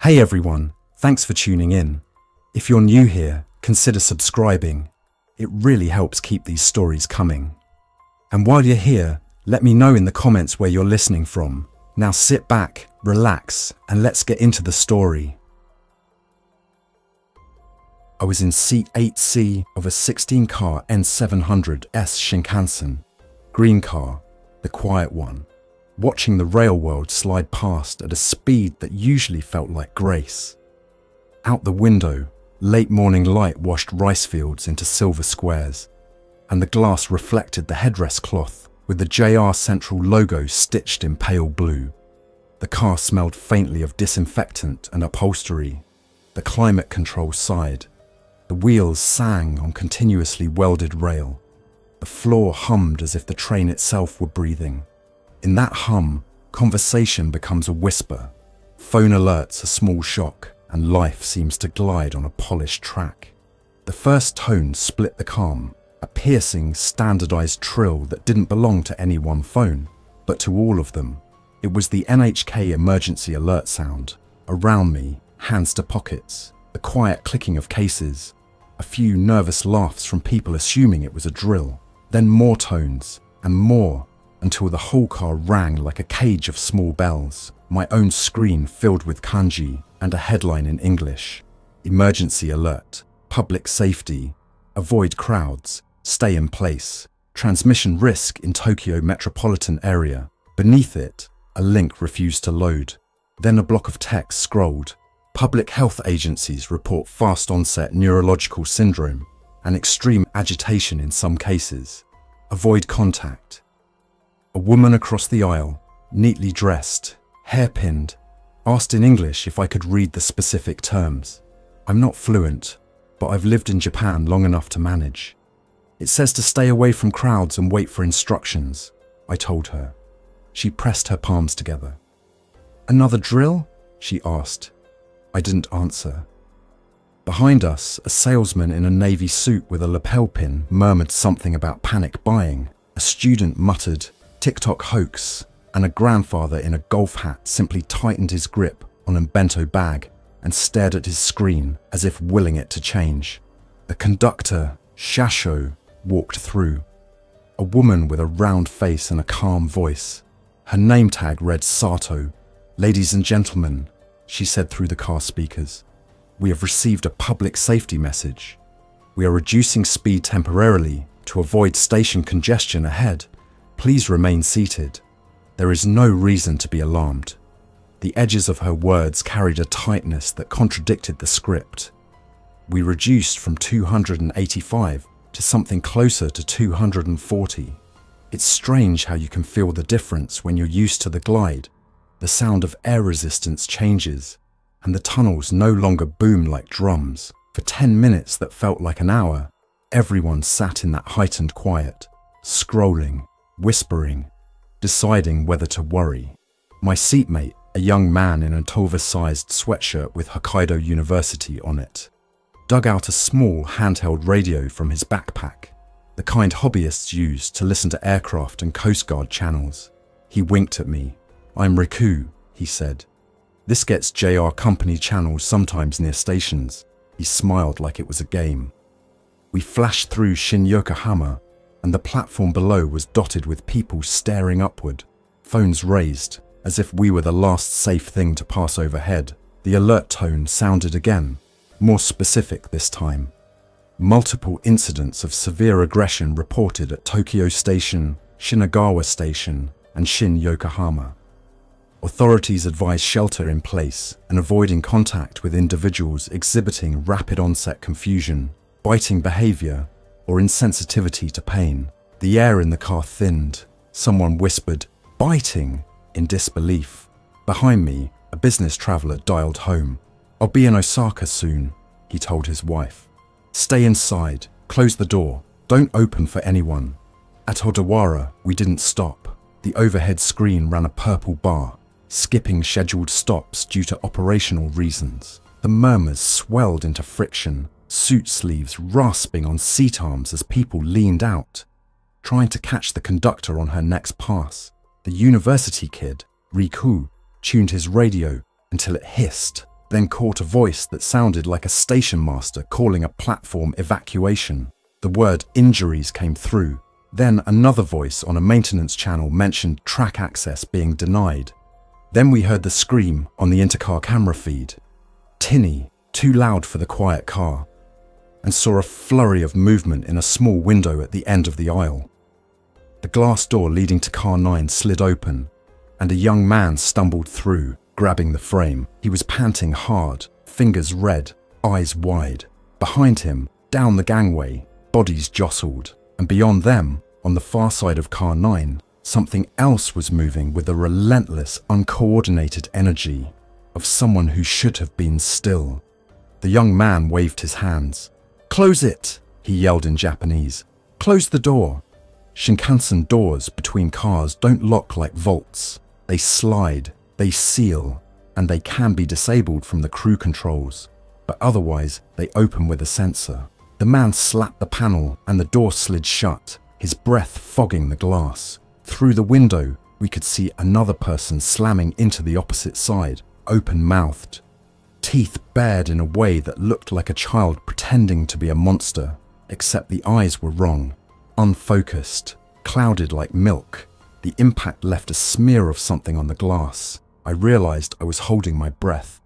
Hey everyone, thanks for tuning in. If you're new here, consider subscribing. It really helps keep these stories coming. And while you're here, let me know in the comments where you're listening from. Now sit back, relax, and let's get into the story. I was in seat 8C of a 16-car N700S Shinkansen, green car, the quiet one, watching the rail world slide past at a speed that usually felt like grace. Out the window, late morning light washed rice fields into silver squares, and the glass reflected the headrest cloth with the JR Central logo stitched in pale blue. The car smelled faintly of disinfectant and upholstery. The climate control sighed. The wheels sang on continuously welded rail. The floor hummed as if the train itself were breathing. In that hum, conversation becomes a whisper. Phone alerts a small shock, and life seems to glide on a polished track. The first tone split the calm, a piercing, standardized trill that didn't belong to any one phone, but to all of them. It was the NHK emergency alert sound. Around me, hands to pockets, the quiet clicking of cases, a few nervous laughs from people assuming it was a drill, then more tones, and more, until the whole car rang like a cage of small bells, my own screen filled with kanji and a headline in English. Emergency alert, public safety, avoid crowds, stay in place, transmission risk in Tokyo metropolitan area. Beneath it, a link refused to load. Then a block of text scrolled. Public health agencies report fast onset neurological syndrome and extreme agitation in some cases. Avoid contact. A woman across the aisle, neatly dressed, hairpinned, asked in English if I could read the specific terms. I'm not fluent, but I've lived in Japan long enough to manage. It says to stay away from crowds and wait for instructions, I told her. She pressed her palms together. Another drill? She asked. I didn't answer. Behind us, a salesman in a navy suit with a lapel pin murmured something about panic buying. A student muttered, TikTok hoax, and a grandfather in a golf hat simply tightened his grip on a bento bag and stared at his screen as if willing it to change. The conductor, Shasho, walked through. A woman with a round face and a calm voice. Her name tag read Sato. Ladies and gentlemen, she said through the car speakers, we have received a public safety message. We are reducing speed temporarily to avoid station congestion ahead. Please remain seated. There is no reason to be alarmed. The edges of her words carried a tightness that contradicted the script. We reduced from 285 to something closer to 240. It's strange how you can feel the difference when you're used to the glide. The sound of air resistance changes, and the tunnels no longer boom like drums. For 10 minutes that felt like an hour, everyone sat in that heightened quiet, scrolling, whispering, deciding whether to worry. My seatmate, a young man in a oversized sweatshirt with Hokkaido University on it, dug out a small handheld radio from his backpack, the kind hobbyists use to listen to aircraft and Coast Guard channels. He winked at me. I'm Riku, he said. This gets JR company channels sometimes near stations. He smiled like it was a game. We flashed through Shin Yokohama, and the platform below was dotted with people staring upward, phones raised, as if we were the last safe thing to pass overhead. The alert tone sounded again, more specific this time. Multiple incidents of severe aggression reported at Tokyo Station, Shinagawa Station, and Shin Yokohama. Authorities advise shelter in place and avoiding contact with individuals exhibiting rapid onset confusion, biting behavior, or insensitivity to pain. The air in the car thinned. Someone whispered, biting, in disbelief. Behind me, a business traveler dialed home. I'll be in Osaka soon, he told his wife. Stay inside, close the door, don't open for anyone. At Odawara, we didn't stop. The overhead screen ran a purple bar, skipping scheduled stops due to operational reasons. The murmurs swelled into friction, suit sleeves rasping on seat arms as people leaned out, trying to catch the conductor on her next pass. The university kid, Riku, tuned his radio until it hissed, then caught a voice that sounded like a station master calling a platform evacuation. The word injuries came through. Then another voice on a maintenance channel mentioned track access being denied. Then we heard the scream on the intercar camera feed. Tinny, too loud for the quiet car, and saw a flurry of movement in a small window at the end of the aisle. The glass door leading to car 9 slid open, and a young man stumbled through, grabbing the frame. He was panting hard, fingers red, eyes wide. Behind him, down the gangway, bodies jostled, and beyond them, on the far side of car 9, something else was moving with a relentless, uncoordinated energy of someone who should have been still. The young man waved his hands. "Close it!" he yelled in Japanese. "Close the door." Shinkansen doors between cars don't lock like vaults. They slide, they seal, and they can be disabled from the crew controls, but otherwise they open with a sensor. The man slapped the panel and the door slid shut, his breath fogging the glass. Through the window, we could see another person slamming into the opposite side, open-mouthed, teeth bared in a way that looked like a child pretending to be a monster, except the eyes were wrong, unfocused, clouded like milk. The impact left a smear of something on the glass. I realized I was holding my breath.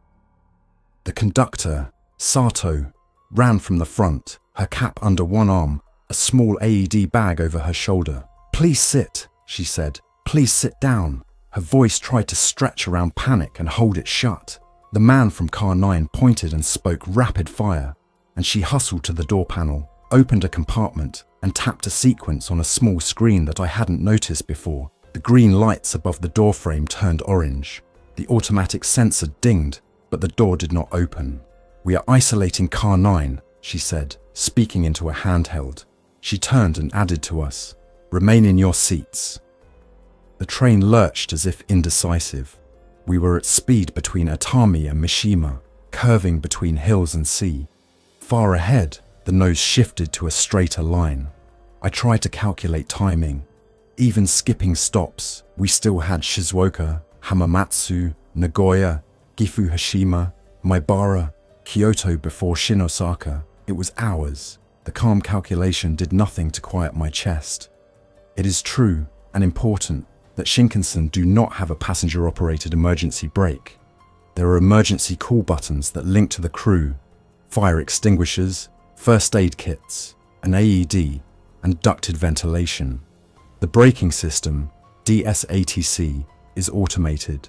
The conductor, Sato, ran from the front, her cap under one arm, a small AED bag over her shoulder. "Please sit," she said. "Please sit down." Her voice tried to stretch around panic and hold it shut. The man from car 9 pointed and spoke rapid fire, and she hustled to the door panel, opened a compartment, and tapped a sequence on a small screen that I hadn't noticed before. The green lights above the doorframe turned orange. The automatic sensor dinged, but the door did not open. "We are isolating car 9, she said, speaking into a handheld. She turned and added to us, "Remain in your seats." The train lurched as if indecisive. We were at speed between Atami and Mishima, curving between hills and sea. Far ahead, the nose shifted to a straighter line. I tried to calculate timing. Even skipping stops, we still had Shizuoka, Hamamatsu, Nagoya, Gifu Hashima, Maibara, Kyoto before Shinosaka. It was hours. The calm calculation did nothing to quiet my chest. It is true and important that Shinkansen do not have a passenger-operated emergency brake. There are emergency call buttons that link to the crew, fire extinguishers, first aid kits, an AED, and ducted ventilation. The braking system, DSATC, is automated,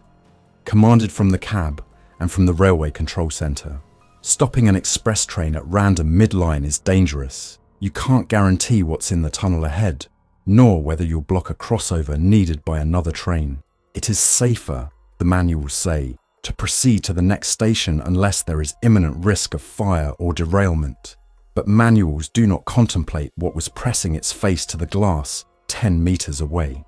commanded from the cab and from the railway control center. Stopping an express train at random mid-line is dangerous. You can't guarantee what's in the tunnel ahead, nor whether you'll block a crossover needed by another train. It is safer, the manuals say, to proceed to the next station unless there is imminent risk of fire or derailment. But manuals do not contemplate what was pressing its face to the glass 10 meters away.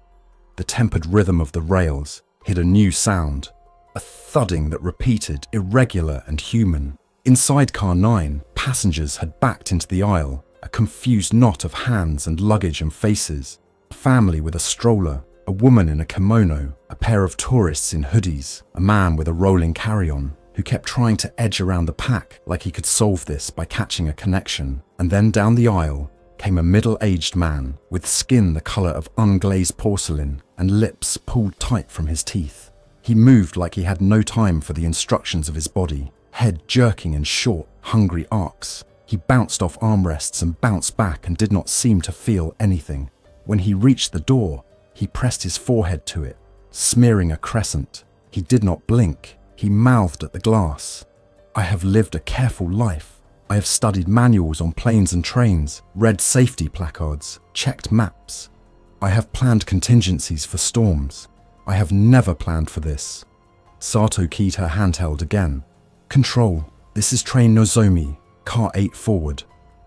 The tempered rhythm of the rails hid a new sound, a thudding that repeated, irregular and human. Inside car 9, passengers had backed into the aisle, a confused knot of hands and luggage and faces. A family with a stroller, a woman in a kimono, a pair of tourists in hoodies, a man with a rolling carry-on, who kept trying to edge around the pack like he could solve this by catching a connection. And then down the aisle came a middle-aged man with skin the color of unglazed porcelain and lips pulled tight from his teeth. He moved like he had no time for the instructions of his body, head jerking in short, hungry arcs. He bounced off armrests and bounced back and did not seem to feel anything. When he reached the door, he pressed his forehead to it, smearing a crescent. He did not blink. He mouthed at the glass. "I have lived a careful life. I have studied manuals on planes and trains, read safety placards, checked maps. I have planned contingencies for storms. I have never planned for this." Sato keyed her handheld again. "Control, this is train Nozomi, car 8 forward.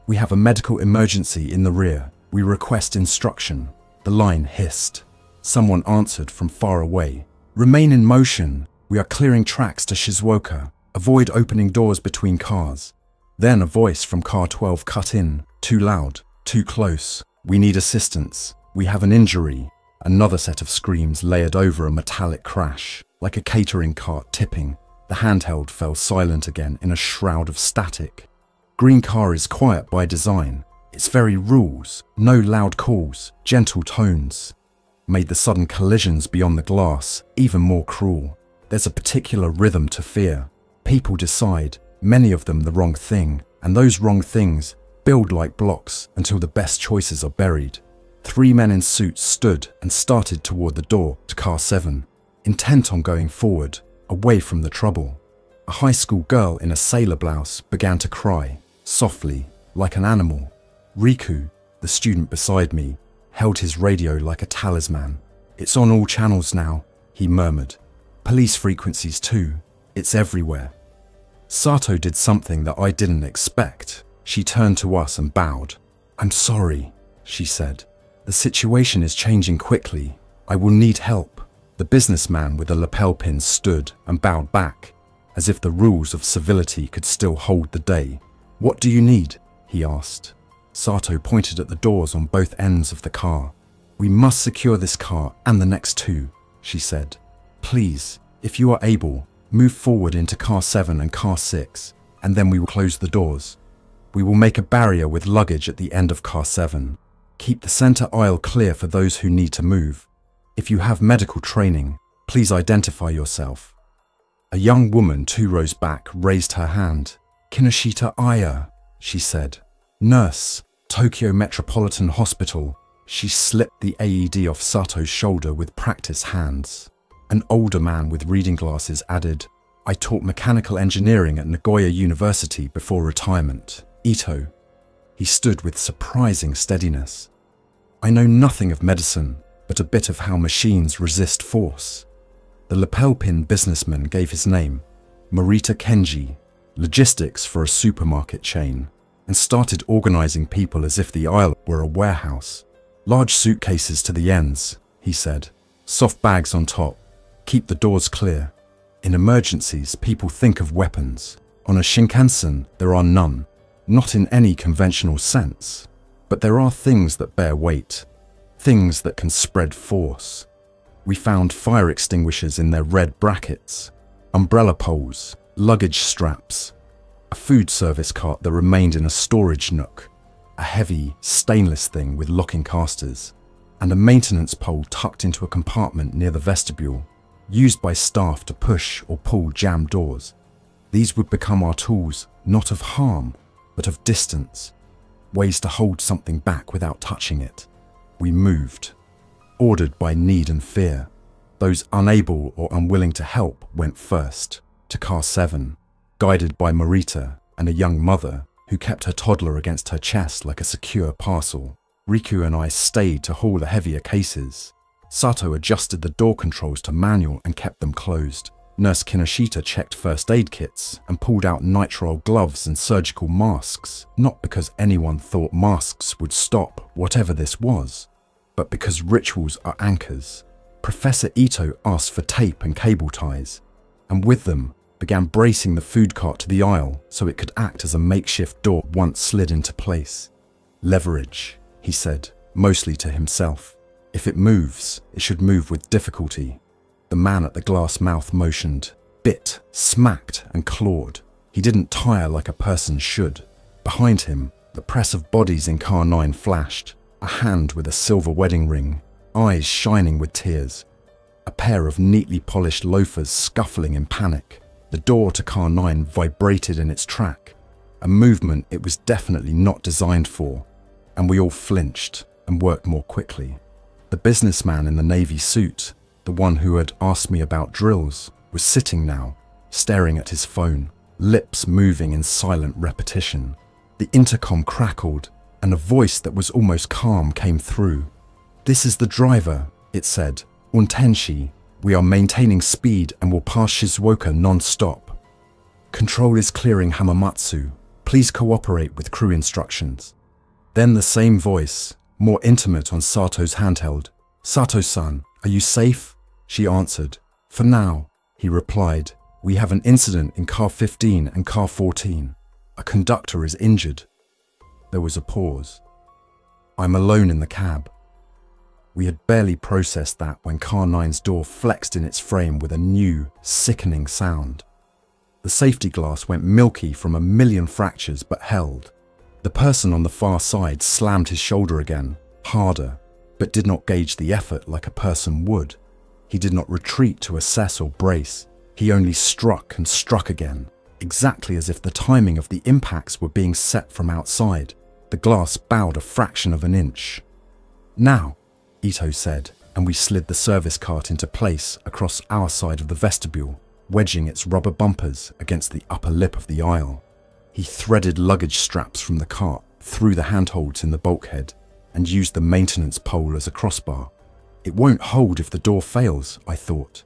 We have a medical emergency in the rear. We request instruction." The line hissed. Someone answered from far away. "Remain in motion. We are clearing tracks to Shizuoka. Avoid opening doors between cars." Then a voice from car 12 cut in. "Too loud, too close. We need assistance. We have an injury." Another set of screams layered over a metallic crash, like a catering cart tipping. The handheld fell silent again in a shroud of static. Green car is quiet by design. Its very rules, no loud calls, gentle tones, made the sudden collisions beyond the glass even more cruel. There's a particular rhythm to fear. People decide, many of them the wrong thing, and those wrong things build like blocks until the best choices are buried. 3 men in suits stood and started toward the door to car 7, intent on going forward, away from the trouble. A high school girl in a sailor blouse began to cry, softly, like an animal. Riku, the student beside me, held his radio like a talisman. "It's on all channels now," he murmured. "Police frequencies too. It's everywhere." Sato did something that I didn't expect. She turned to us and bowed. "I'm sorry," she said. "The situation is changing quickly. I will need help." The businessman with the lapel pins stood and bowed back, as if the rules of civility could still hold the day. "What do you need?" he asked. Sato pointed at the doors on both ends of the car. "We must secure this car and the next 2, she said. "Please, if you are able, move forward into car 7 and car 6, and then we will close the doors. We will make a barrier with luggage at the end of car 7. Keep the center aisle clear for those who need to move. If you have medical training, please identify yourself." A young woman 2 rows back raised her hand. "Kinoshita Aya," she said. "Nurse, Tokyo Metropolitan Hospital." She slipped the AED off Sato's shoulder with practiced hands. An older man with reading glasses added, "I taught mechanical engineering at Nagoya University before retirement. Ito." He stood with surprising steadiness. "I know nothing of medicine, but a bit of how machines resist force." The lapel pin businessman gave his name, Morita Kenji, logistics for a supermarket chain, and started organizing people as if the aisle were a warehouse. "Large suitcases to the ends," he said. "Soft bags on top. Keep the doors clear. In emergencies, people think of weapons. On a Shinkansen, there are none. Not in any conventional sense. But there are things that bear weight. Things that can spread force." We found fire extinguishers in their red brackets, umbrella poles, luggage straps, a food service cart that remained in a storage nook, a heavy, stainless thing with locking casters, and a maintenance pole tucked into a compartment near the vestibule, used by staff to push or pull jammed doors. These would become our tools, not of harm, but of distance, ways to hold something back without touching it. We moved, ordered by need and fear. Those unable or unwilling to help went first, to car 7, guided by Morita and a young mother who kept her toddler against her chest like a secure parcel. Riku and I stayed to haul the heavier cases. Sato adjusted the door controls to manual and kept them closed. Nurse Kinoshita checked first aid kits and pulled out nitrile gloves and surgical masks, not because anyone thought masks would stop whatever this was, but because rituals are anchors. Professor Ito asked for tape and cable ties, and with them began bracing the food cart to the aisle so it could act as a makeshift door once slid into place. "Leverage," he said, mostly to himself. "If it moves, it should move with difficulty." The man at the glass mouth motioned, bit, smacked and clawed. He didn't tire like a person should. Behind him, the press of bodies in car 9 flashed, a hand with a silver wedding ring, eyes shining with tears, a pair of neatly polished loafers scuffling in panic. The door to car 9 vibrated in its track, a movement it was definitely not designed for, and we all flinched and worked more quickly. The businessman in the navy suit, the one who had asked me about drills, was sitting now, staring at his phone, lips moving in silent repetition. The intercom crackled, and a voice that was almost calm came through. "This is the driver," it said. "Untenshi. We are maintaining speed and will pass Shizuoka non-stop. Control is clearing Hamamatsu. Please cooperate with crew instructions." Then the same voice, more intimate on Sato's handheld. "Sato-san, are you safe?" She answered. "For now," he replied. "We have an incident in car 15 and car 14. A conductor is injured." There was a pause. "I'm alone in the cab." We had barely processed that when car 9's door flexed in its frame with a new, sickening sound. The safety glass went milky from a million fractures but held. The person on the far side slammed his shoulder again, harder, but did not gauge the effort like a person would. He did not retreat to assess or brace. He only struck and struck again, exactly as if the timing of the impacts were being set from outside. The glass bowed a fraction of an inch. "Now," Ito said, and we slid the service cart into place across our side of the vestibule, wedging its rubber bumpers against the upper lip of the aisle. He threaded luggage straps from the cart through the handholds in the bulkhead and used the maintenance pole as a crossbar. It won't hold if the door fails, I thought,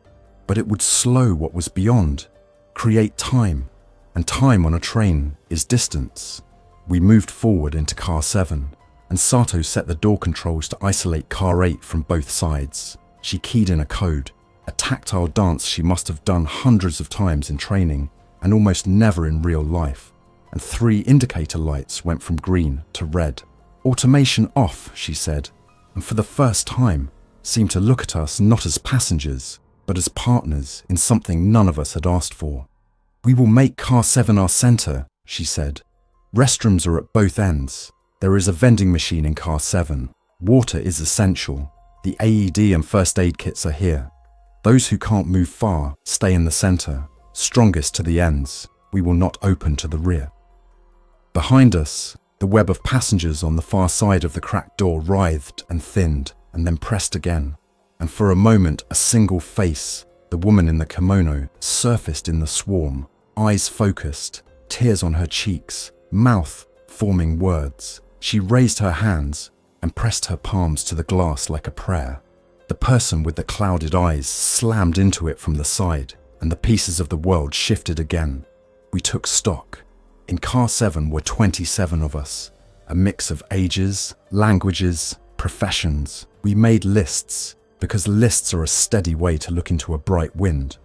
but it would slow what was beyond, create time, and time on a train is distance. We moved forward into car 7, and Sato set the door controls to isolate car 8 from both sides. She keyed in a code, a tactile dance she must have done hundreds of times in training and almost never in real life, and 3 indicator lights went from green to red. "Automation off," she said, and for the first time seemed to look at us not as passengers, but as partners in something none of us had asked for. "We will make car 7 our center," she said. "Restrooms are at both ends. There is a vending machine in car 7. Water is essential. The AED and first aid kits are here. Those who can't move far stay in the center, strongest to the ends. We will not open to the rear." Behind us, the web of passengers on the far side of the cracked door writhed and thinned and then pressed again, and for a moment a single face, the woman in the kimono, surfaced in the swarm, eyes focused, tears on her cheeks, mouth forming words. She raised her hands and pressed her palms to the glass like a prayer. The person with the clouded eyes slammed into it from the side, and the pieces of the world shifted again. We took stock. In car 7 were 27 of us, a mix of ages, languages, professions. We made lists, because lists are a steady way to look into a bright wind.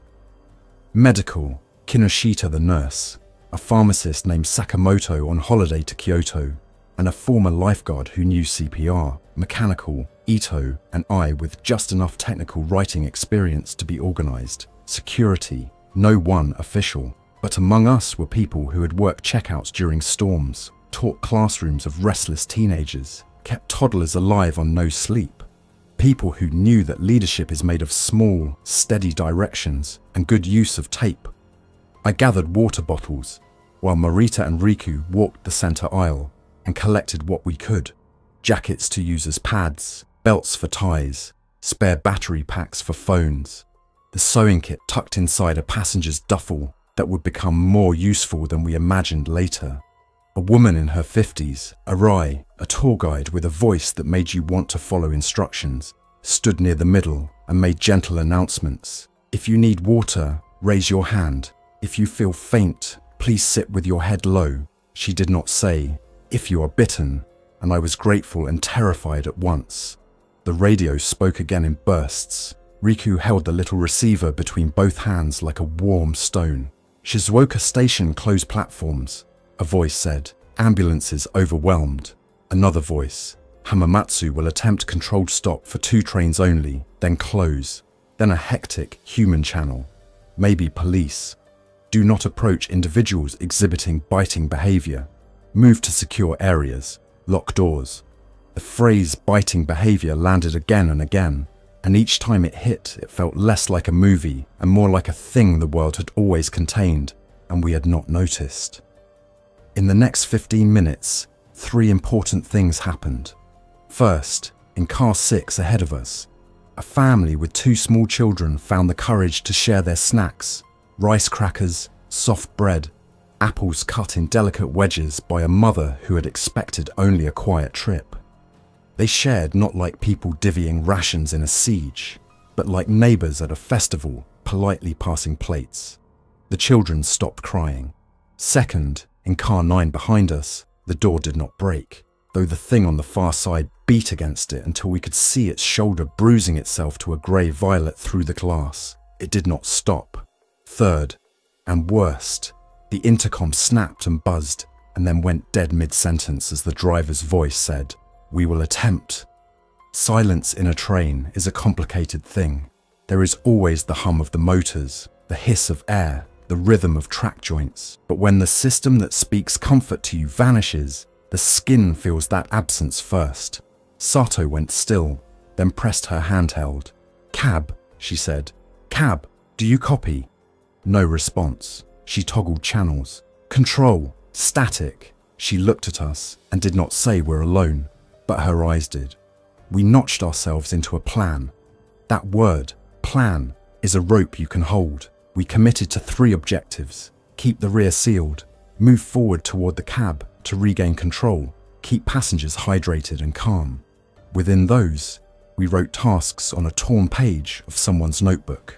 Medical, Kinoshita the nurse, a pharmacist named Sakamoto on holiday to Kyoto, and a former lifeguard who knew CPR. Mechanical, Ito and I with just enough technical writing experience to be organized. Security, no one official. But among us were people who had worked checkouts during storms, taught classrooms of restless teenagers, kept toddlers alive on no sleep. People who knew that leadership is made of small, steady directions and good use of tape. I gathered water bottles, while Marita and Riku walked the center aisle and collected what we could. Jackets to use as pads, belts for ties, spare battery packs for phones. The sewing kit tucked inside a passenger's duffel that would become more useful than we imagined later. A woman in her 50s, Arai, a tour guide with a voice that made you want to follow instructions, stood near the middle and made gentle announcements. "If you need water, raise your hand. If you feel faint, please sit with your head low." She did not say, "If you are bitten," and I was grateful and terrified at once. The radio spoke again in bursts. Riku held the little receiver between both hands like a warm stone. "Shizuoka Station closed platforms," a voice said. "Ambulances overwhelmed." Another voice, "Hamamatsu will attempt controlled stop for 2 trains only, then close." Then a hectic human channel. "Maybe police. Do not approach individuals exhibiting biting behavior. Move to secure areas. Lock doors." The phrase biting behavior landed again and again, and each time it hit, it felt less like a movie and more like a thing the world had always contained and we had not noticed. In the next 15 minutes, 3 important things happened. First, in car 6 ahead of us, a family with 2 small children found the courage to share their snacks: rice crackers, soft bread, apples cut in delicate wedges by a mother who had expected only a quiet trip. They shared not like people divvying rations in a siege, but like neighbours at a festival, politely passing plates. The children stopped crying. Second, in car 9 behind us, the door did not break, though the thing on the far side beat against it until we could see its shoulder bruising itself to a grey-violet through the glass. It did not stop. Third, and worst, the intercom snapped and buzzed and then went dead mid-sentence as the driver's voice said, "We will attempt." Silence in a train is a complicated thing. There is always the hum of the motors, the hiss of air, the rhythm of track joints. But when the system that speaks comfort to you vanishes, the skin feels that absence first. Sato went still, then pressed her handheld. "Cab," she said. "Cab, do you copy?" No response. She toggled channels. "Control, static." She looked at us and did not say we're alone, but her eyes did. We notched ourselves into a plan. That word, plan, is a rope you can hold. We committed to 3 objectives: keep the rear sealed, move forward toward the cab to regain control, keep passengers hydrated and calm. Within those, we wrote tasks on a torn page of someone's notebook.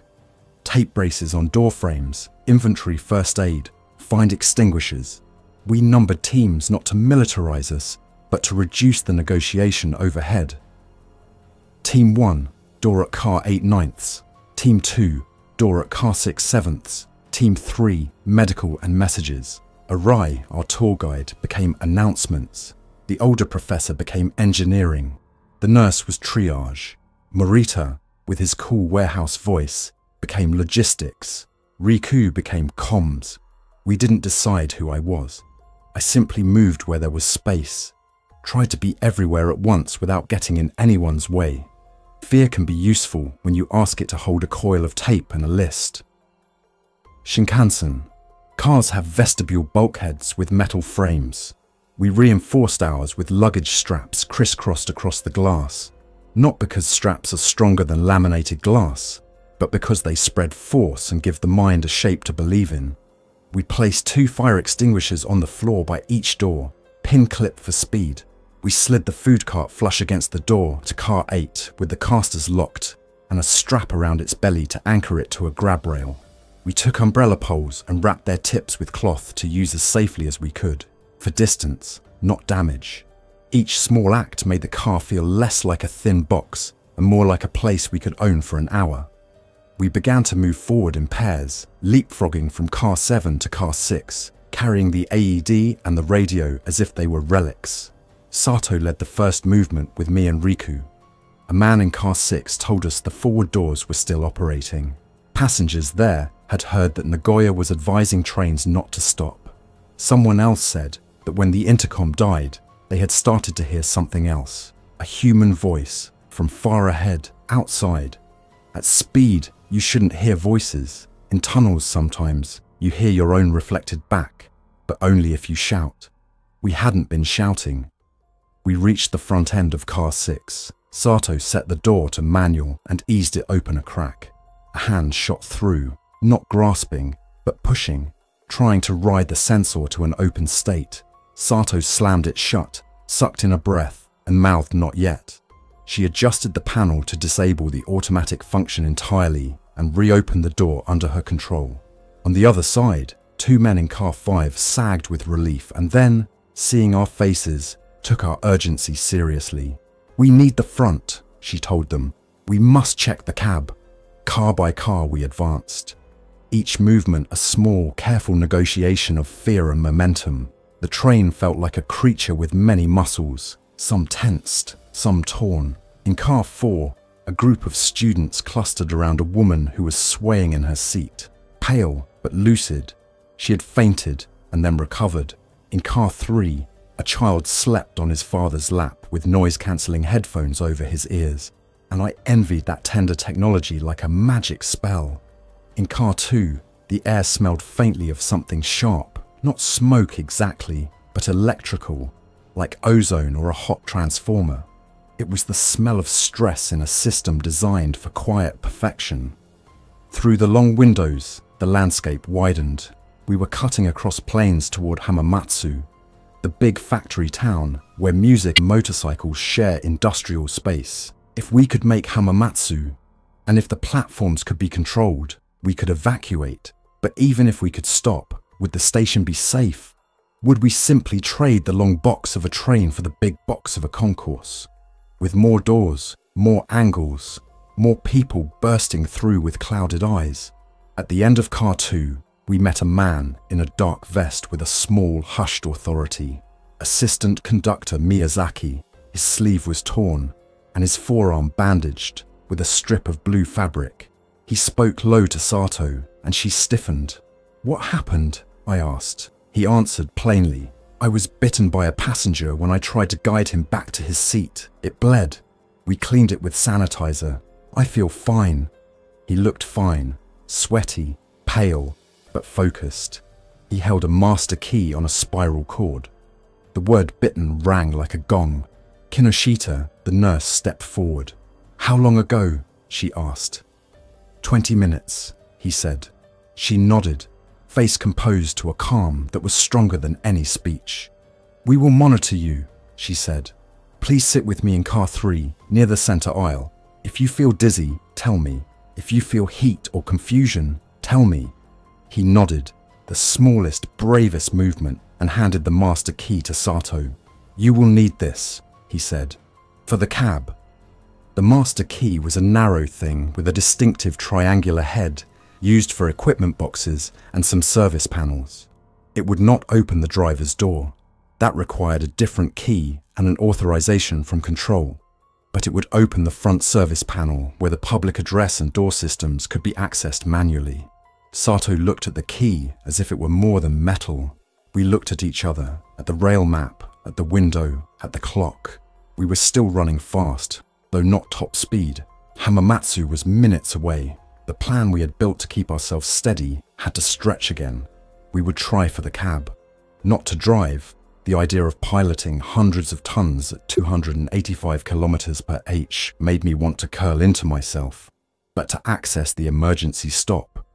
Tape braces on door frames, inventory first aid, find extinguishers. We numbered teams not to militarize us, but to reduce the negotiation overhead. Team 1, door at car 8/9. Team 2, door at car 6/7. Team 3, medical and messages. Arai, our tour guide, became announcements. The older professor became engineering. The nurse was triage. Morita, with his cool warehouse voice, became logistics. Riku became comms. We didn't decide who I was. I simply moved where there was space. Tried to be everywhere at once without getting in anyone's way. Fear can be useful when you ask it to hold a coil of tape and a list. Shinkansen. Cars have vestibule bulkheads with metal frames. We reinforced ours with luggage straps crisscrossed across the glass. Not because straps are stronger than laminated glass, but because they spread force and give the mind a shape to believe in. We placed 2 fire extinguishers on the floor by each door, pin clip for speed. We slid the food cart flush against the door to car 8 with the casters locked and a strap around its belly to anchor it to a grab rail. We took umbrella poles and wrapped their tips with cloth to use as safely as we could, for distance, not damage. Each small act made the car feel less like a thin box and more like a place we could own for an hour. We began to move forward in pairs, leapfrogging from car 7 to car 6, carrying the AED and the radio as if they were relics. Sato led the first movement with me and Riku. A man in car 6 told us the forward doors were still operating. Passengers there had heard that Nagoya was advising trains not to stop. Someone else said that when the intercom died, they had started to hear something else, a human voice from far ahead, outside. At speed, you shouldn't hear voices. In tunnels sometimes, you hear your own reflected back, but only if you shout. We hadn't been shouting. We reached the front end of car 6. Sato set the door to manual and eased it open a crack. A hand shot through, not grasping, but pushing, trying to ride the sensor to an open state. Sato slammed it shut, sucked in a breath, and mouthed "not yet." She adjusted the panel to disable the automatic function entirely and reopened the door under her control. On the other side, 2 men in car 5 sagged with relief and then, seeing our faces, took our urgency seriously. "We need the front," she told them. "We must check the cab." Car by car we advanced. Each movement a small, careful negotiation of fear and momentum. The train felt like a creature with many muscles, some tensed, some torn. In car 4, a group of students clustered around a woman who was swaying in her seat, pale but lucid. She had fainted and then recovered. In car 3, a child slept on his father's lap with noise-cancelling headphones over his ears, and I envied that tender technology like a magic spell. In car 2, the air smelled faintly of something sharp, not smoke exactly, but electrical, like ozone or a hot transformer. It was the smell of stress in a system designed for quiet perfection. Through the long windows, the landscape widened. We were cutting across plains toward Hamamatsu, the big factory town where music and motorcycles share industrial space. If we could make Hamamatsu, and if the platforms could be controlled, we could evacuate. But even if we could stop, would the station be safe? Would we simply trade the long box of a train for the big box of a concourse? With more doors, more angles, more people bursting through with clouded eyes. At the end of car 2, we met a man in a dark vest with a small, hushed authority. Assistant conductor Miyazaki. His sleeve was torn, and his forearm bandaged with a strip of blue fabric. He spoke low to Sato, and she stiffened. "What happened?" I asked. He answered plainly. "I was bitten by a passenger when I tried to guide him back to his seat. It bled. We cleaned it with sanitizer. I feel fine." He looked fine, sweaty, pale, but focused. He held a master key on a spiral cord. The word bitten rang like a gong. Kinoshita, the nurse, stepped forward. "How long ago?" she asked. 20 minutes, he said. She nodded, face composed to a calm that was stronger than any speech. "We will monitor you," she said. "Please sit with me in car 3, near the center aisle. If you feel dizzy, tell me. If you feel heat or confusion, tell me." He nodded, the smallest, bravest movement, and handed the master key to Sato. "You will need this," he said, "for the cab." The master key was a narrow thing with a distinctive triangular head, used for equipment boxes and some service panels. It would not open the driver's door. That required a different key and an authorization from control. But it would open the front service panel where the public address and door systems could be accessed manually. Sato looked at the key as if it were more than metal. We looked at each other, at the rail map, at the window, at the clock. We were still running fast, though not top speed. Hamamatsu was minutes away. The plan we had built to keep ourselves steady had to stretch again. We would try for the cab. Not to drive. The idea of piloting hundreds of tons at 285 kilometers per h made me want to curl into myself. But to access the emergency stop,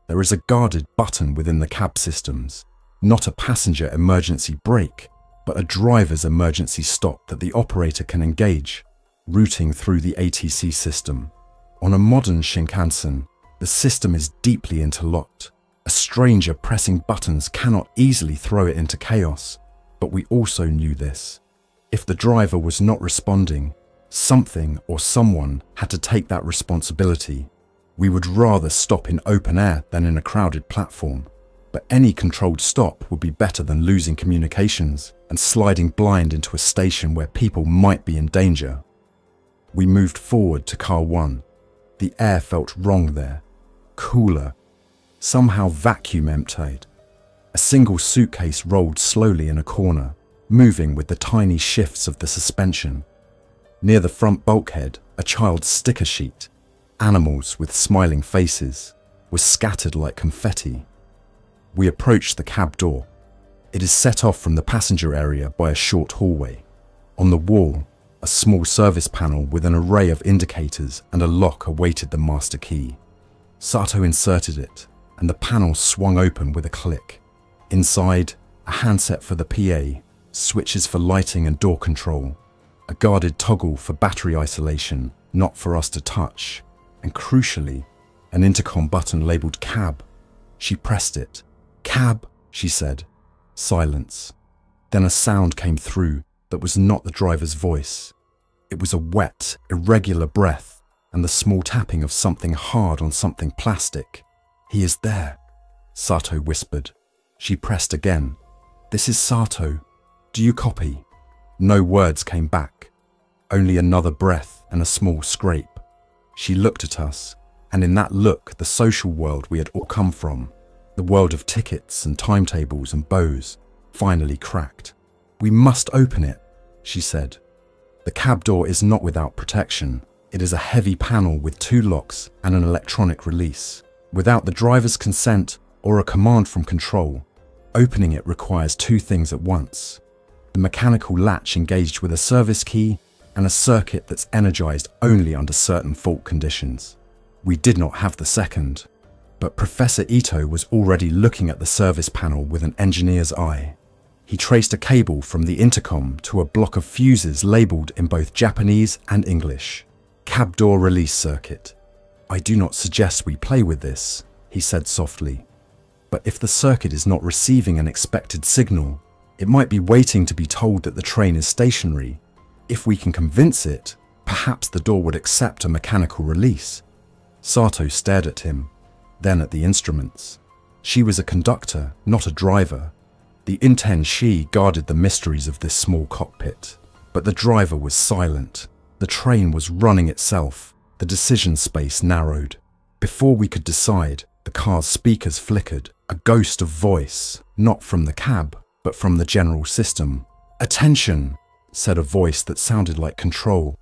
there is a guarded button within the cab systems. Not a passenger emergency brake, but a driver's emergency stop that the operator can engage, routing through the ATC system. On a modern Shinkansen, the system is deeply interlocked. A stranger pressing buttons cannot easily throw it into chaos. But we also knew this. If the driver was not responding, something or someone had to take that responsibility. We would rather stop in open air than in a crowded platform. But any controlled stop would be better than losing communications and sliding blind into a station where people might be in danger. We moved forward to car 1. The air felt wrong there. Cooler. Somehow vacuum emptied. A single suitcase rolled slowly in a corner, moving with the tiny shifts of the suspension. Near the front bulkhead, a child's sticker sheet, animals with smiling faces, was scattered like confetti. We approached the cab door. It is set off from the passenger area by a short hallway. On the wall, a small service panel with an array of indicators and a lock awaited the master key. Sato inserted it, and the panel swung open with a click. Inside, a handset for the PA, switches for lighting and door control, a guarded toggle for battery isolation, not for us to touch, and crucially, an intercom button labeled cab. She pressed it. "Cab," she said. Silence. Then a sound came through that was not the driver's voice. It was a wet, irregular breath and the small tapping of something hard on something plastic. "He is there," Sato whispered. She pressed again. "This is Sato. Do you copy?" No words came back. Only another breath and a small scrape. She looked at us, and in that look the social world we had all come from, the world of tickets and timetables and bows, finally cracked. "We must open it," she said. "The cab door is not without protection. It is a heavy panel with 2 locks and an electronic release. Without the driver's consent or a command from control, opening it requires 2 things at once. The mechanical latch engaged with a service key and a circuit that's energized only under certain fault conditions. We did not have the second, but Professor Ito was already looking at the service panel with an engineer's eye. He traced a cable from the intercom to a block of fuses labeled in both Japanese and English. "Cab door release circuit." "I do not suggest we play with this," he said softly. "But if the circuit is not receiving an expected signal, it might be waiting to be told that the train is stationary. If we can convince it, perhaps the door would accept a mechanical release." Sato stared at him, then at the instruments. She was a conductor, not a driver. The Inten-shi guarded the mysteries of this small cockpit, but the driver was silent. The train was running itself. The decision space narrowed. Before we could decide, the car's speakers flickered. A ghost of voice, not from the cab, but from the general system. "Attention," said a voice that sounded like control.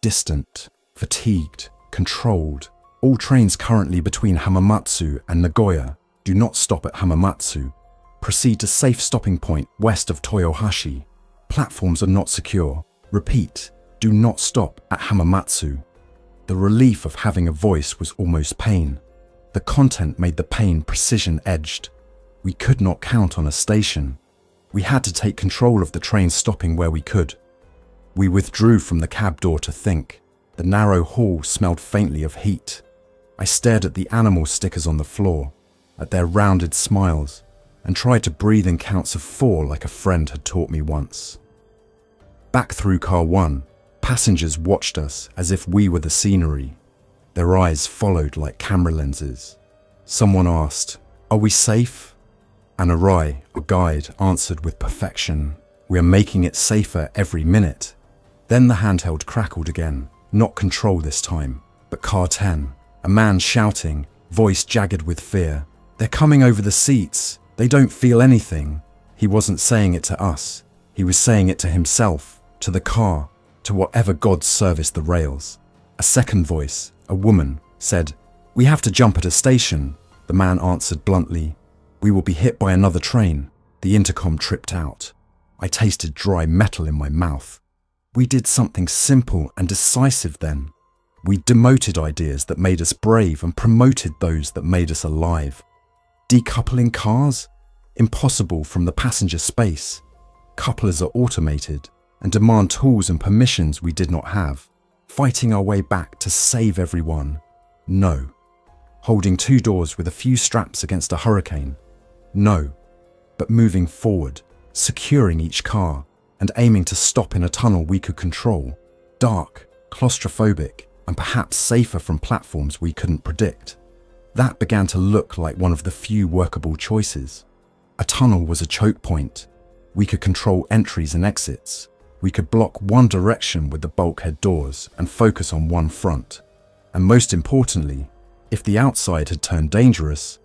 Distant, fatigued, controlled. "All trains currently between Hamamatsu and Nagoya do not stop at Hamamatsu. Proceed to safe stopping point west of Toyohashi. Platforms are not secure. Repeat, do not stop at Hamamatsu." The relief of having a voice was almost pain. The content made the pain precision-edged. We could not count on a station. We had to take control of the train stopping where we could. We withdrew from the cab door to think. The narrow hall smelled faintly of heat. I stared at the animal stickers on the floor, at their rounded smiles, and tried to breathe in counts of 4 like a friend had taught me once. Back through car 1, passengers watched us as if we were the scenery. Their eyes followed like camera lenses. Someone asked, "Are we safe?" And Arai, our guide, answered with perfection, "We are making it safer every minute." Then the handheld crackled again, not control this time, but car 10. A man shouting, voice jagged with fear, "They're coming over the seats. They don't feel anything." He wasn't saying it to us. He was saying it to himself, to the car, to whatever god serviced the rails. A second voice, a woman, said, "We have to jump at a station." The man answered bluntly, "We will be hit by another train." The intercom tripped out. I tasted dry metal in my mouth. We did something simple and decisive then. We demoted ideas that made us brave and promoted those that made us alive. Decoupling cars? Impossible from the passenger space. Couplers are automated and demand tools and permissions we did not have. Fighting our way back to save everyone? No. Holding 2 doors with a few straps against a hurricane? No. But moving forward, securing each car, and aiming to stop in a tunnel we could control. Dark, claustrophobic, and perhaps safer from platforms we couldn't predict. That began to look like one of the few workable choices. A tunnel was a choke point. We could control entries and exits. We could block one direction with the bulkhead doors and focus on one front. And most importantly, if the outside had turned dangerous,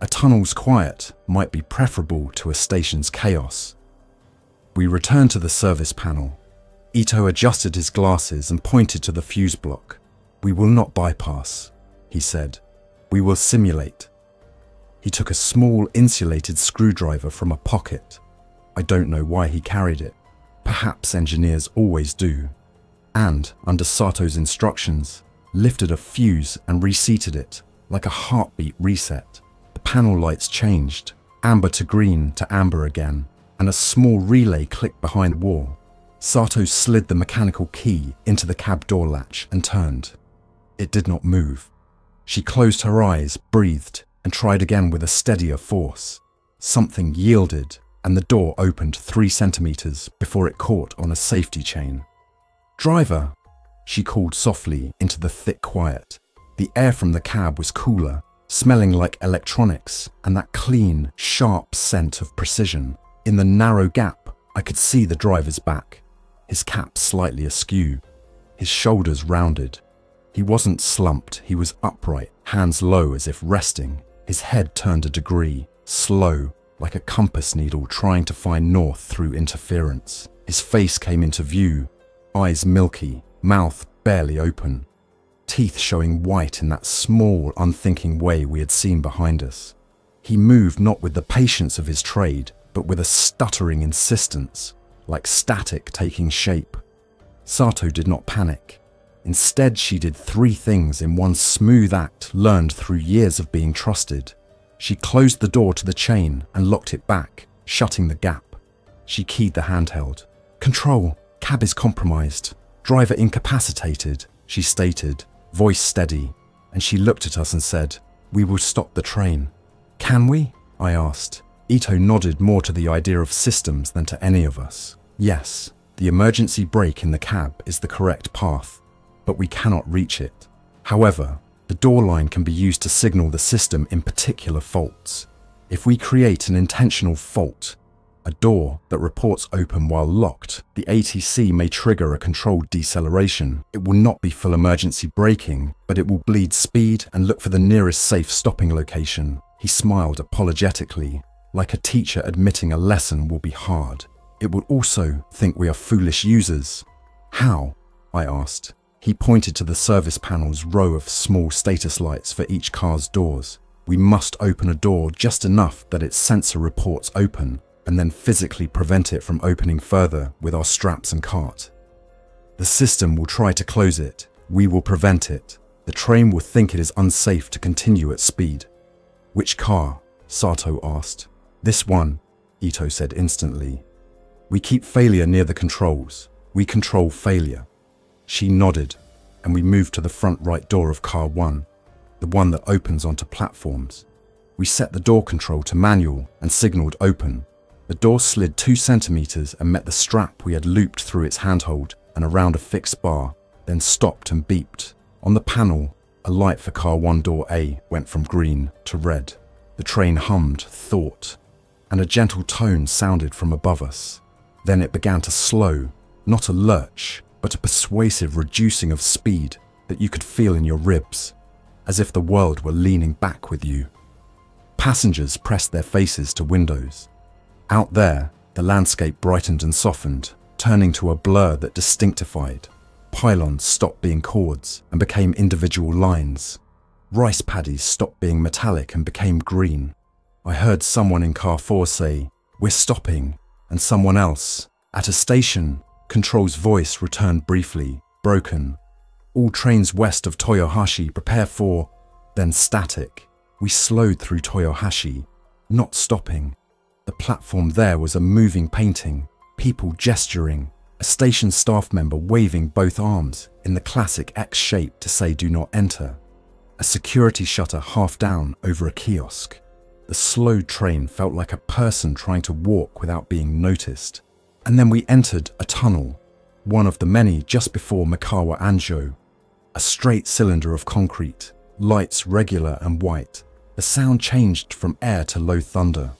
a tunnel's quiet might be preferable to a station's chaos. We returned to the service panel. Ito adjusted his glasses and pointed to the fuse block. "We will not bypass," he said. "We will simulate." He took a small insulated screwdriver from a pocket. I don't know why he carried it. Perhaps engineers always do. And, under Sato's instructions, lifted a fuse and reseated it, like a heartbeat reset. The panel lights changed, amber to green to amber again, and a small relay clicked behind the wall. Sato slid the mechanical key into the cab door latch and turned. It did not move. She closed her eyes, breathed, and tried again with a steadier force. Something yielded, and the door opened 3 centimeters before it caught on a safety chain. "Driver," she called softly into the thick quiet. The air from the cab was cooler, smelling like electronics and that clean, sharp scent of precision. In the narrow gap, I could see the driver's back, his cap slightly askew, his shoulders rounded. He wasn't slumped, he was upright, hands low as if resting, his head turned a degree, slow, like a compass needle trying to find north through interference. His face came into view, eyes milky, mouth barely open, teeth showing white in that small, unthinking way we had seen behind us. He moved not with the patience of his trade, but with a stuttering insistence, like static taking shape. Sato did not panic. Instead, she did 3 things in one smooth act learned through years of being trusted. She closed the door to the chain and locked it back, shutting the gap. She keyed the handheld. "Control, cab is compromised. Driver incapacitated," she stated, voice steady, and she looked at us and said, "We will stop the train." "Can we?" I asked. Ito nodded more to the idea of systems than to any of us. "Yes, the emergency brake in the cab is the correct path, but we cannot reach it. However, the door line can be used to signal the system in particular faults. If we create an intentional fault, a door that reports open while locked, the ATC may trigger a controlled deceleration. It will not be full emergency braking, but it will bleed speed and look for the nearest safe stopping location. He smiled apologetically, like a teacher admitting a lesson will be hard. It would also think we are foolish users. How? I asked. He pointed to the service panel's row of small status lights for each car's doors. We must open a door just enough that its sensor reports open, and then physically prevent it from opening further with our straps and cart. The system will try to close it. We will prevent it. The train will think it is unsafe to continue at speed. Which car? Sato asked. This one, Ito said instantly. We keep failure near the controls. We control failure. She nodded, and we moved to the front right door of car 1, the one that opens onto platforms. We set the door control to manual and signaled open. The door slid 2 centimeters and met the strap we had looped through its handhold and around a fixed bar, then stopped and beeped. On the panel, a light for car 1 door A went from green to red. The train hummed thought, and a gentle tone sounded from above us. Then it began to slow, not a lurch, but a persuasive reducing of speed that you could feel in your ribs, as if the world were leaning back with you. Passengers pressed their faces to windows. Out there, the landscape brightened and softened, turning to a blur that distinctified. Pylons stopped being chords and became individual lines. Rice paddies stopped being metallic and became green. I heard someone in car 4 say, "We're stopping," and someone else, at a station, Control's voice returned briefly, broken. "All trains west of Toyohashi prepare for," then static. We slowed through Toyohashi, not stopping. The platform there was a moving painting, people gesturing, a station staff member waving both arms in the classic X shape to say do not enter. A security shutter half down over a kiosk. The slowed train felt like a person trying to walk without being noticed. And then we entered a tunnel, one of the many just before Mikawa Anjo. A straight cylinder of concrete, lights regular and white. The sound changed from air to low thunder.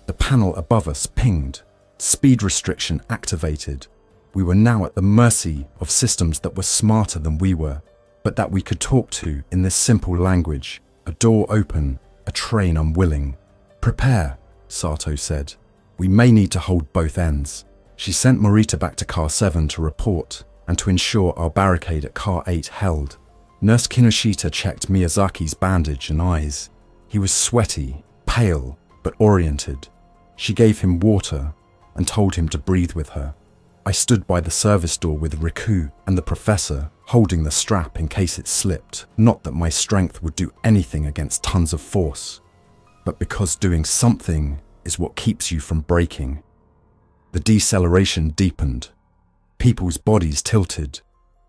The panel above us pinged. Speed restriction activated. We were now at the mercy of systems that were smarter than we were, but that we could talk to in this simple language. A door open, a train unwilling. "Prepare," Sato said. "We may need to hold both ends." She sent Morita back to car 7 to report and to ensure our barricade at car 8 held. Nurse Kinoshita checked Miyazaki's bandage and eyes. He was sweaty, pale, but oriented. She gave him water and told him to breathe with her. I stood by the service door with Riku and the professor, holding the strap in case it slipped. Not that my strength would do anything against tons of force, but because doing something is what keeps you from breaking. The deceleration deepened. People's bodies tilted.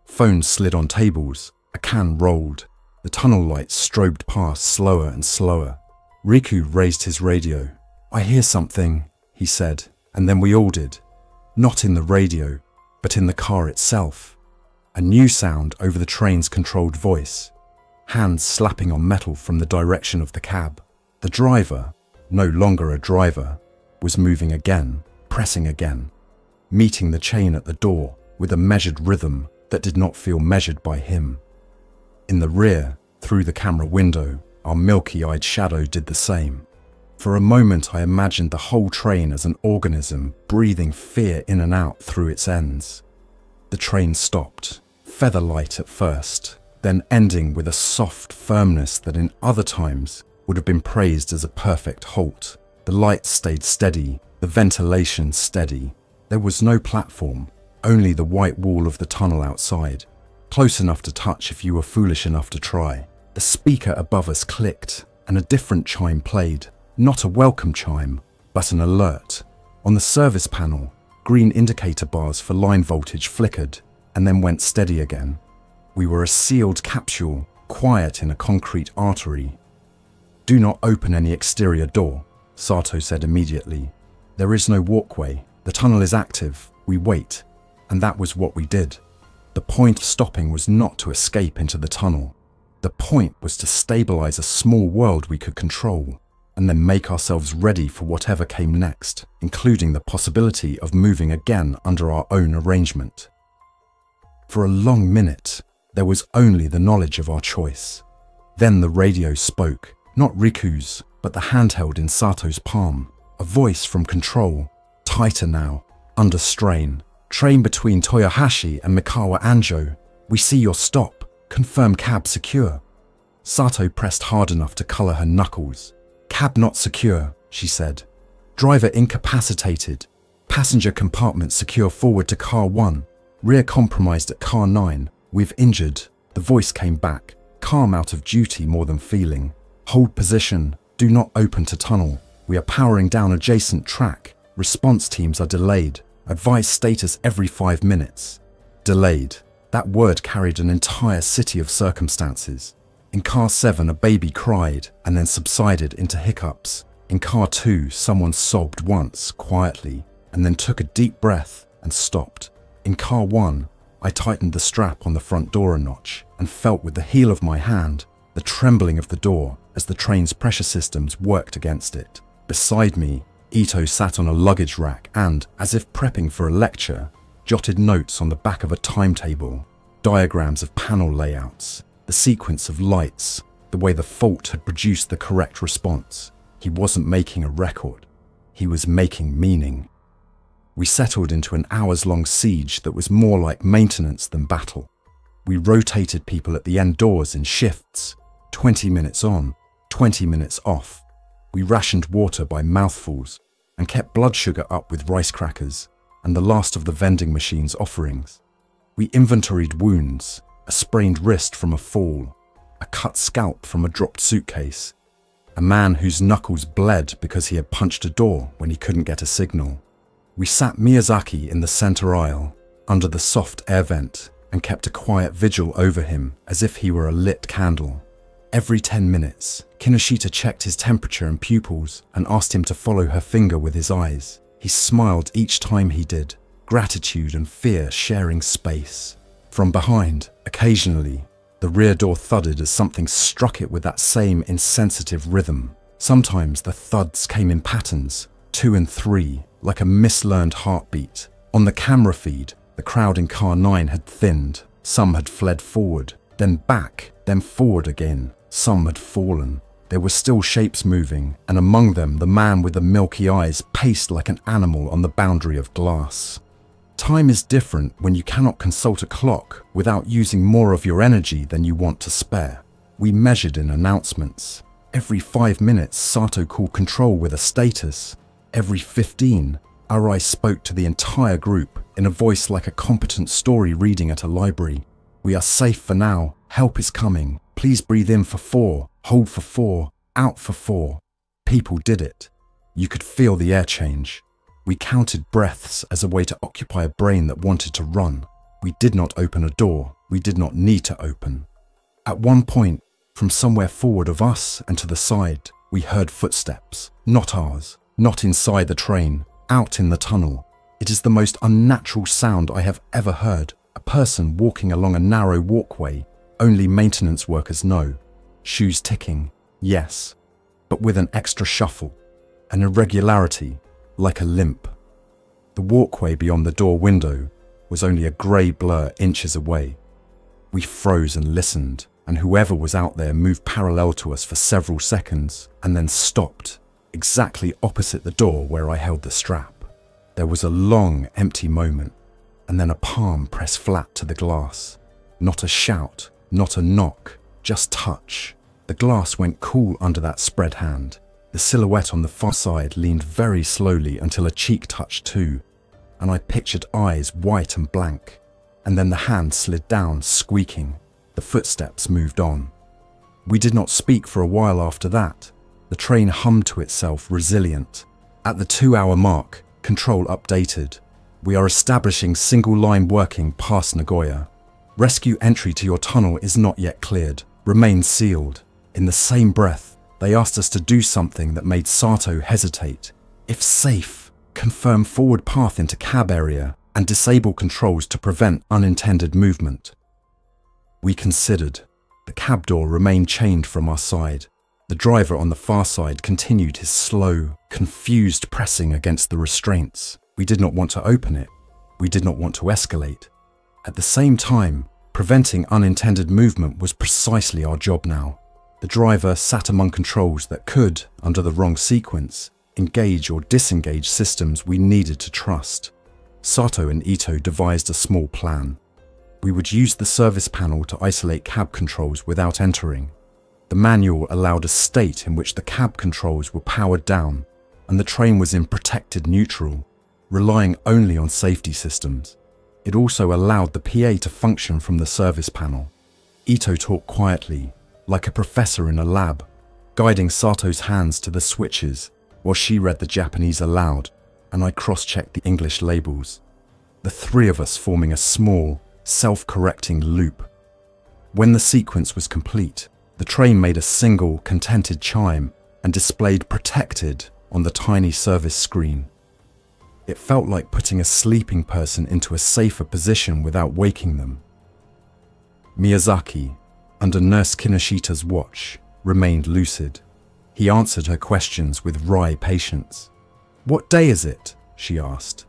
Phones slid on tables. A can rolled. The tunnel lights strobed past slower and slower. Riku raised his radio. "I hear something," he said, and then we all did. Not in the radio, but in the car itself. A new sound over the train's controlled voice. Hands slapping on metal from the direction of the cab. The driver, no longer a driver, was moving again. Pressing again, meeting the chain at the door with a measured rhythm that did not feel measured by him. In the rear, through the camera window, our milky-eyed shadow did the same. For a moment I imagined the whole train as an organism breathing fear in and out through its ends. The train stopped, feather-light at first, then ending with a soft firmness that in other times would have been praised as a perfect halt. The lights stayed steady, the ventilation steady. There was no platform, only the white wall of the tunnel outside, close enough to touch if you were foolish enough to try. The speaker above us clicked, and a different chime played. Not a welcome chime, but an alert. On the service panel, green indicator bars for line voltage flickered, and then went steady again. We were a sealed capsule, quiet in a concrete artery. "Do not open any exterior door," Sato said immediately. "There is no walkway. The tunnel is active. We wait." And that was what we did. The point of stopping was not to escape into the tunnel. The point was to stabilize a small world we could control, and then make ourselves ready for whatever came next, including the possibility of moving again under our own arrangement. For a long minute, there was only the knowledge of our choice. Then the radio spoke, not Riku's, but the handheld in Sato's palm. A voice from control, tighter now, under strain. Train between Toyohashi and Mikawa Anjo. We see your stop. Confirm cab secure. Sato pressed hard enough to colour her knuckles. Cab not secure, she said. Driver incapacitated. Passenger compartment secure forward to car 1. Rear compromised at car 9. We've injured. The voice came back, calm out of duty more than feeling. Hold position. Do not open to tunnel. We are powering down adjacent track. Response teams are delayed. Advise status every 5 minutes. Delayed. That word carried an entire city of circumstances. In car 7, a baby cried and then subsided into hiccups. In car 2, someone sobbed once, quietly, and then took a deep breath and stopped. In car 1, I tightened the strap on the front door a notch and felt with the heel of my hand the trembling of the door as the train's pressure systems worked against it. Beside me, Ito sat on a luggage rack and, as if prepping for a lecture, jotted notes on the back of a timetable, diagrams of panel layouts, the sequence of lights, the way the fault had produced the correct response. He wasn't making a record. He was making meaning. We settled into an hours-long siege that was more like maintenance than battle. We rotated people at the end doors in shifts, 20 minutes on, 20 minutes off. We rationed water by mouthfuls and kept blood sugar up with rice crackers and the last of the vending machine's offerings. We inventoried wounds, a sprained wrist from a fall, a cut scalp from a dropped suitcase, a man whose knuckles bled because he had punched a door when he couldn't get a signal. We sat Miyazaki in the center aisle, under the soft air vent, and kept a quiet vigil over him as if he were a lit candle. Every 10 minutes, Kinoshita checked his temperature and pupils and asked him to follow her finger with his eyes. He smiled each time he did, gratitude and fear sharing space. From behind, occasionally, the rear door thudded as something struck it with that same insensitive rhythm. Sometimes the thuds came in patterns, 2 and 3, like a mislearned heartbeat. On the camera feed, the crowd in car 9 had thinned. Some had fled forward, then back, then forward again. Some had fallen. There were still shapes moving, and among them the man with the milky eyes paced like an animal on the boundary of glass. Time is different when you cannot consult a clock without using more of your energy than you want to spare. We measured in announcements. Every 5 minutes, Sato called control with a status. Every 15, Arai spoke to the entire group in a voice like a competent story reading at a library. We are safe for now. Help is coming. Please breathe in for 4, hold for 4, out for 4. People did it. You could feel the air change. We counted breaths as a way to occupy a brain that wanted to run. We did not open a door we did not need to open. At one point, from somewhere forward of us and to the side, we heard footsteps. Not ours, not inside the train, out in the tunnel. It is the most unnatural sound I have ever heard. A person walking along a narrow walkway. Only maintenance workers know. Shoes ticking, yes, but with an extra shuffle, an irregularity, like a limp. The walkway beyond the door window was only a grey blur inches away. We froze and listened, and whoever was out there moved parallel to us for several seconds and then stopped, exactly opposite the door where I held the strap. There was a long, empty moment, and then a palm pressed flat to the glass. Not a shout, not a knock, just touch. The glass went cool under that spread hand. The silhouette on the far side leaned very slowly until a cheek touched too, and I pictured eyes white and blank. And then the hand slid down, squeaking. The footsteps moved on. We did not speak for a while after that. The train hummed to itself, resilient. At the 2-hour mark, control updated. We are establishing single line working past Nagoya. Rescue entry to your tunnel is not yet cleared. Remain sealed. In the same breath, they asked us to do something that made Sato hesitate. If safe, confirm forward path into cab area and disable controls to prevent unintended movement. We considered. The cab door remained chained from our side. The driver on the far side continued his slow, confused pressing against the restraints. We did not want to open it. We did not want to escalate. At the same time, preventing unintended movement was precisely our job now. The driver sat among controls that could, under the wrong sequence, engage or disengage systems we needed to trust. Sato and Ito devised a small plan. We would use the service panel to isolate cab controls without entering. The manual allowed a state in which the cab controls were powered down and the train was in protected neutral, relying only on safety systems. It also allowed the PA to function from the service panel. Ito talked quietly, like a professor in a lab, guiding Sato's hands to the switches while she read the Japanese aloud and I cross-checked the English labels. The three of us forming a small, self-correcting loop. When the sequence was complete, the train made a single, contented chime and displayed protected on the tiny service screen. It felt like putting a sleeping person into a safer position without waking them. Miyazaki, under Nurse Kinoshita's watch, remained lucid. He answered her questions with wry patience. "What day is it?" she asked.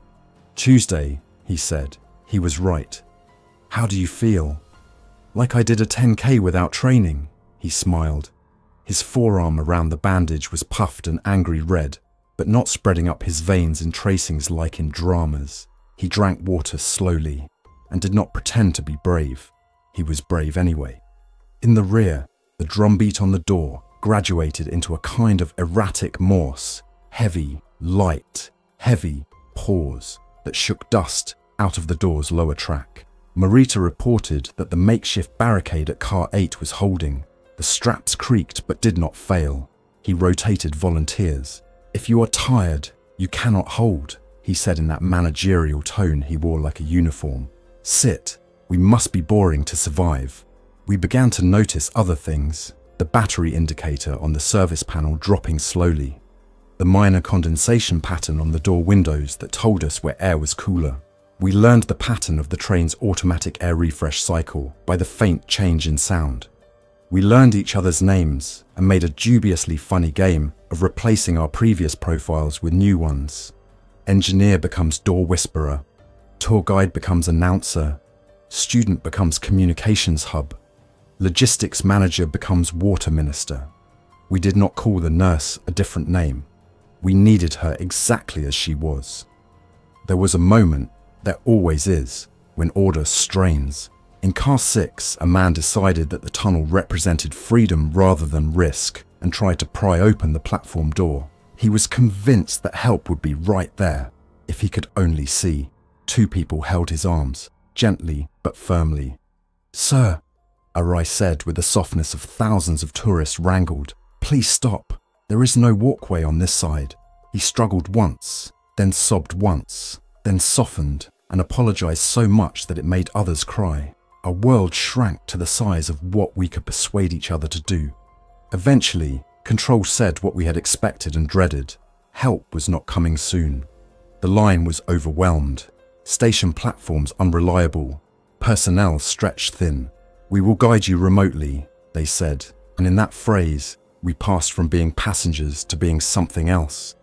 "Tuesday," he said. He was right. "How do you feel?" "Like I did a 10K without training," he smiled. His forearm around the bandage was puffed an angry red, but not spreading up his veins in tracings like in dramas. He drank water slowly and did not pretend to be brave. He was brave anyway. In the rear, the drumbeat on the door graduated into a kind of erratic Morse, heavy, light, heavy pause that shook dust out of the door's lower track. Morita reported that the makeshift barricade at car 8 was holding. The straps creaked but did not fail. He rotated volunteers. "If you are tired, you cannot hold," he said in that managerial tone he wore like a uniform. "Sit. We must be boring to survive." We began to notice other things, the battery indicator on the service panel dropping slowly, the minor condensation pattern on the door windows that told us where air was cooler. We learned the pattern of the train's automatic air refresh cycle by the faint change in sound. We learned each other's names and made a dubiously funny game of replacing our previous profiles with new ones. Engineer becomes door whisperer, tour guide becomes announcer, student becomes communications hub, logistics manager becomes water minister. We did not call the nurse a different name. We needed her exactly as she was. There was a moment, there always is, when order strains. In car 6, a man decided that the tunnel represented freedom rather than risk and tried to pry open the platform door. He was convinced that help would be right there, if he could only see. Two people held his arms, gently but firmly. "Sir," Arai said with the softness of thousands of tourists wrangled, "please stop. There is no walkway on this side." He struggled once, then sobbed once, then softened and apologized so much that it made others cry. Our world shrank to the size of what we could persuade each other to do. Eventually, Control said what we had expected and dreaded. Help was not coming soon. The line was overwhelmed, station platforms unreliable, personnel stretched thin. "We will guide you remotely," they said, and in that phrase, we passed from being passengers to being something else,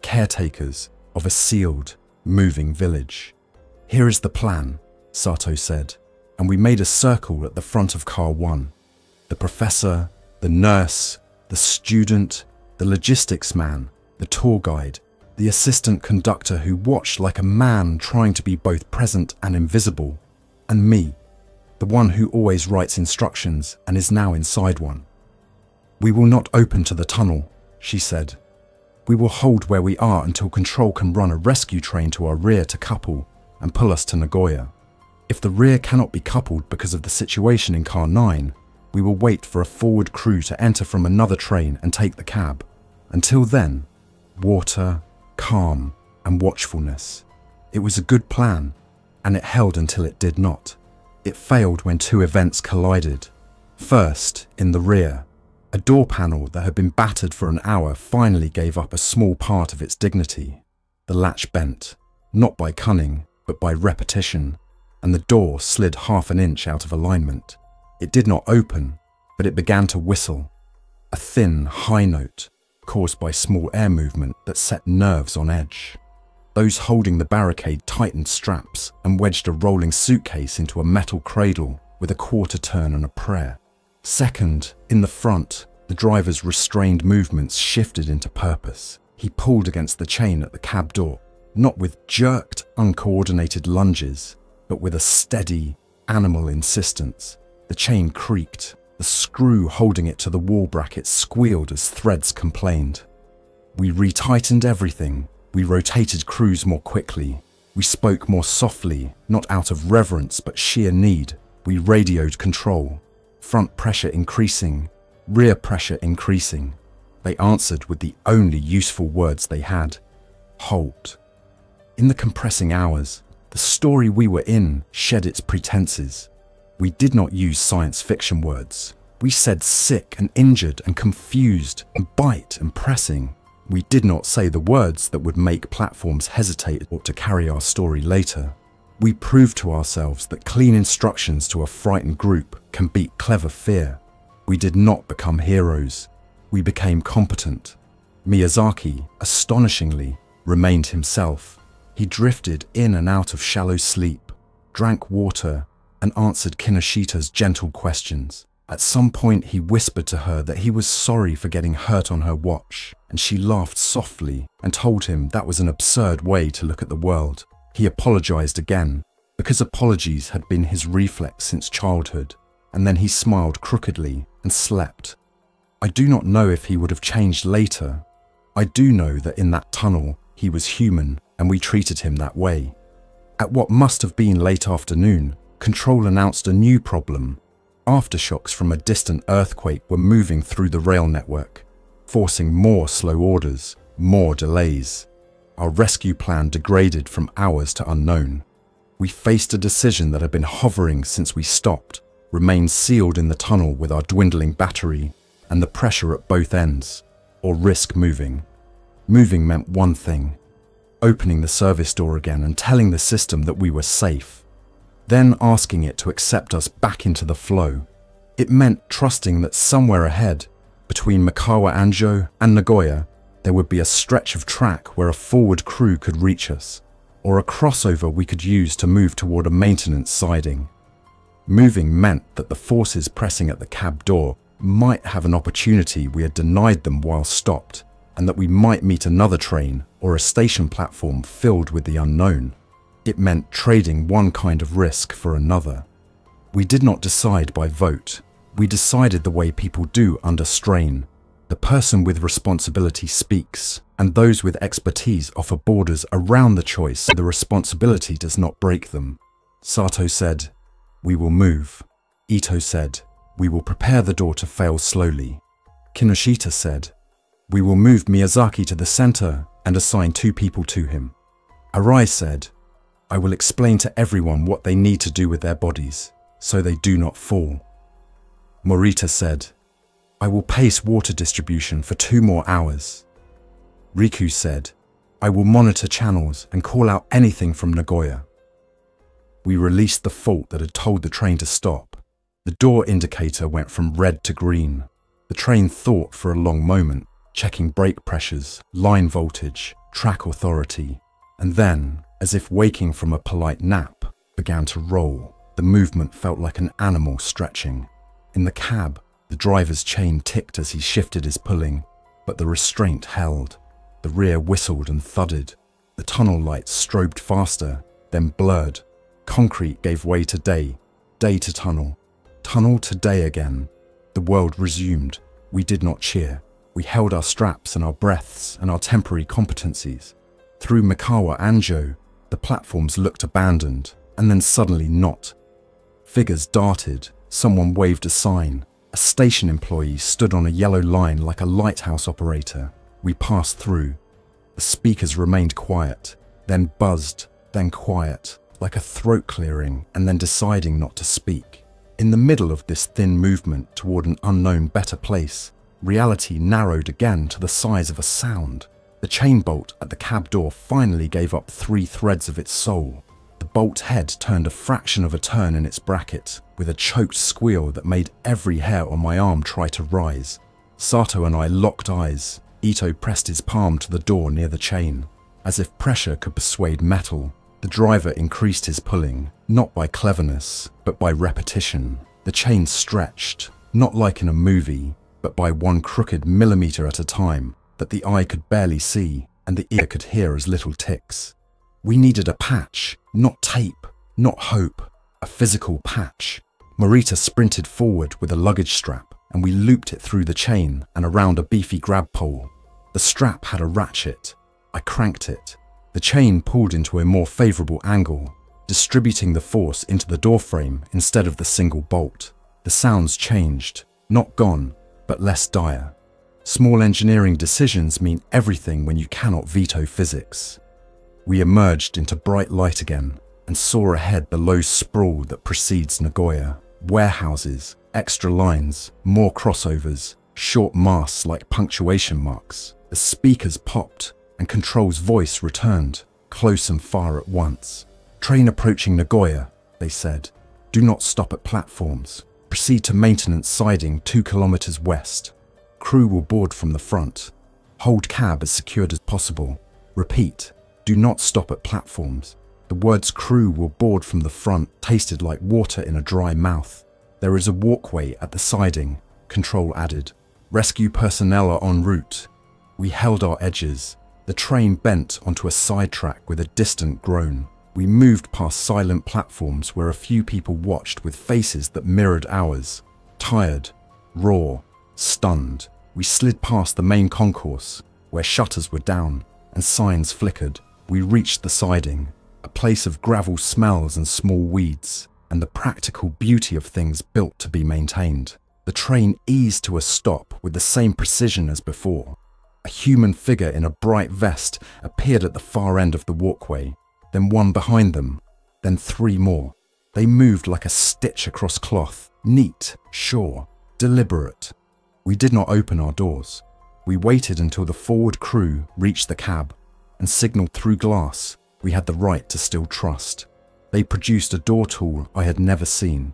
caretakers of a sealed, moving village. "Here is the plan," Sato said, and we made a circle at the front of car 1. The professor, the nurse, the student, the logistics man, the tour guide, the assistant conductor who watched like a man trying to be both present and invisible, and me, the one who always writes instructions and is now inside one. "We will not open to the tunnel," she said. "We will hold where we are until Control can run a rescue train to our rear to couple and pull us to Nagoya. If the rear cannot be coupled because of the situation in car 9, we will wait for a forward crew to enter from another train and take the cab. Until then, water, calm, and watchfulness." It was a good plan, and it held until it did not. It failed when two events collided. First, in the rear, a door panel that had been battered for an hour finally gave up a small part of its dignity. The latch bent, not by cunning, but by repetition, and the door slid half an inch out of alignment. It did not open, but it began to whistle, a thin, high note caused by small air movement that set nerves on edge. Those holding the barricade tightened straps and wedged a rolling suitcase into a metal cradle with a quarter turn and a prayer. Second, in the front, The driver's restrained movements shifted into purpose. He pulled against the chain at the cab door, not with jerked, uncoordinated lunges, but with a steady, animal insistence. The chain creaked. The screw holding it to the wall bracket squealed as threads complained. We retightened everything. We rotated crews more quickly. We spoke more softly, not out of reverence but sheer need. We radioed control. Front pressure increasing, rear pressure increasing. They answered with the only useful words they had: halt. In the compressing hours, the story we were in shed its pretenses. We did not use science fiction words. We said sick and injured and confused and bite and pressing. We did not say the words that would make platforms hesitate or to carry our story later. We proved to ourselves that clean instructions to a frightened group can beat clever fear. We did not become heroes. We became competent. Miyazaki, astonishingly, remained himself. He drifted in and out of shallow sleep, drank water, and answered Kinoshita's gentle questions. At some point he whispered to her that he was sorry for getting hurt on her watch, and she laughed softly and told him that was an absurd way to look at the world. He apologized again, because apologies had been his reflex since childhood, and then he smiled crookedly and slept. I do not know if he would have changed later. I do know that in that tunnel he was human, and we treated him that way. At what must have been late afternoon, Control announced a new problem. Aftershocks from a distant earthquake were moving through the rail network, forcing more slow orders, more delays. Our rescue plan degraded from hours to unknown. We faced a decision that had been hovering since we stopped, remained sealed in the tunnel with our dwindling battery and the pressure at both ends, or risk moving. Moving meant one thing: opening the service door again and telling the system that we were safe. Then asking it to accept us back into the flow. It meant trusting that somewhere ahead, between Mikawa Anjo and Nagoya, there would be a stretch of track where a forward crew could reach us, or a crossover we could use to move toward a maintenance siding. Moving meant that the forces pressing at the cab door might have an opportunity we had denied them while stopped, and that we might meet another train or a station platform filled with the unknown. It meant trading one kind of risk for another. We did not decide by vote. We decided the way people do under strain. The person with responsibility speaks, and those with expertise offer borders around the choice so the responsibility does not break them. Sato said, "We will move." Ito said, "We will prepare the door to fail slowly." Kinoshita said, "We will move Miyazaki to the center and assign 2 people to him." Arai said, "I will explain to everyone what they need to do with their bodies, so they do not fall." Morita said, "I will pace water distribution for 2 more hours." Riku said, "I will monitor channels and call out anything from Nagoya." We released the fault that had told the train to stop. The door indicator went from red to green. The train thought for a long moment, checking brake pressures, line voltage, track authority, and then, as if waking from a polite nap, began to roll. The movement felt like an animal stretching. In the cab, the driver's chain ticked as he shifted his pulling, but the restraint held. The rear whistled and thudded. The tunnel lights strobed faster, then blurred. Concrete gave way to day to tunnel to day again. The world resumed. We did not cheer. We held our straps and our breaths and our temporary competencies. Through Mikawa Anjo, the platforms looked abandoned, and then suddenly not. Figures darted, someone waved a sign. A station employee stood on a yellow line like a lighthouse operator. We passed through. The speakers remained quiet, then buzzed, then quiet, like a throat clearing, and then deciding not to speak. In the middle of this thin movement toward an unknown better place, reality narrowed again to the size of a sound. The chain bolt at the cab door finally gave up 3 threads of its soul. The bolt head turned a fraction of a turn in its bracket, with a choked squeal that made every hair on my arm try to rise. Sato and I locked eyes. Ito pressed his palm to the door near the chain. As if pressure could persuade metal, the driver increased his pulling, not by cleverness, but by repetition. The chain stretched, not like in a movie, but by one crooked millimeter at a time that the eye could barely see and the ear could hear as little ticks. We needed a patch, not tape, not hope, a physical patch. Marita sprinted forward with a luggage strap, and we looped it through the chain and around a beefy grab pole. The strap had a ratchet. I cranked it. The chain pulled into a more favorable angle, distributing the force into the doorframe instead of the single bolt. The sounds changed, not gone, but less dire. Small engineering decisions mean everything when you cannot veto physics. We emerged into bright light again and saw ahead the low sprawl that precedes Nagoya. Warehouses, extra lines, more crossovers, short masts like punctuation marks. The speakers popped and Control's voice returned, close and far at once. "Train approaching Nagoya," they said. "Do not stop at platforms. Proceed to maintenance siding 2 kilometers west. Crew will board from the front. Hold cab as secured as possible. Repeat, do not stop at platforms." The words "crew will board from the front" tasted like water in a dry mouth. "There is a walkway at the siding," Control added. "Rescue personnel are en route." We held our edges. The train bent onto a sidetrack with a distant groan. We moved past silent platforms where a few people watched with faces that mirrored ours. Tired, raw, stunned. We slid past the main concourse, where shutters were down and signs flickered. We reached the siding, a place of gravel smells and small weeds, and the practical beauty of things built to be maintained. The train eased to a stop with the same precision as before. A human figure in a bright vest appeared at the far end of the walkway, then one behind them, then 3 more. They moved like a stitch across cloth, neat, sure, deliberate. We did not open our doors. We waited until the forward crew reached the cab and signaled through glass we had the right to still trust. They produced a door tool I had never seen,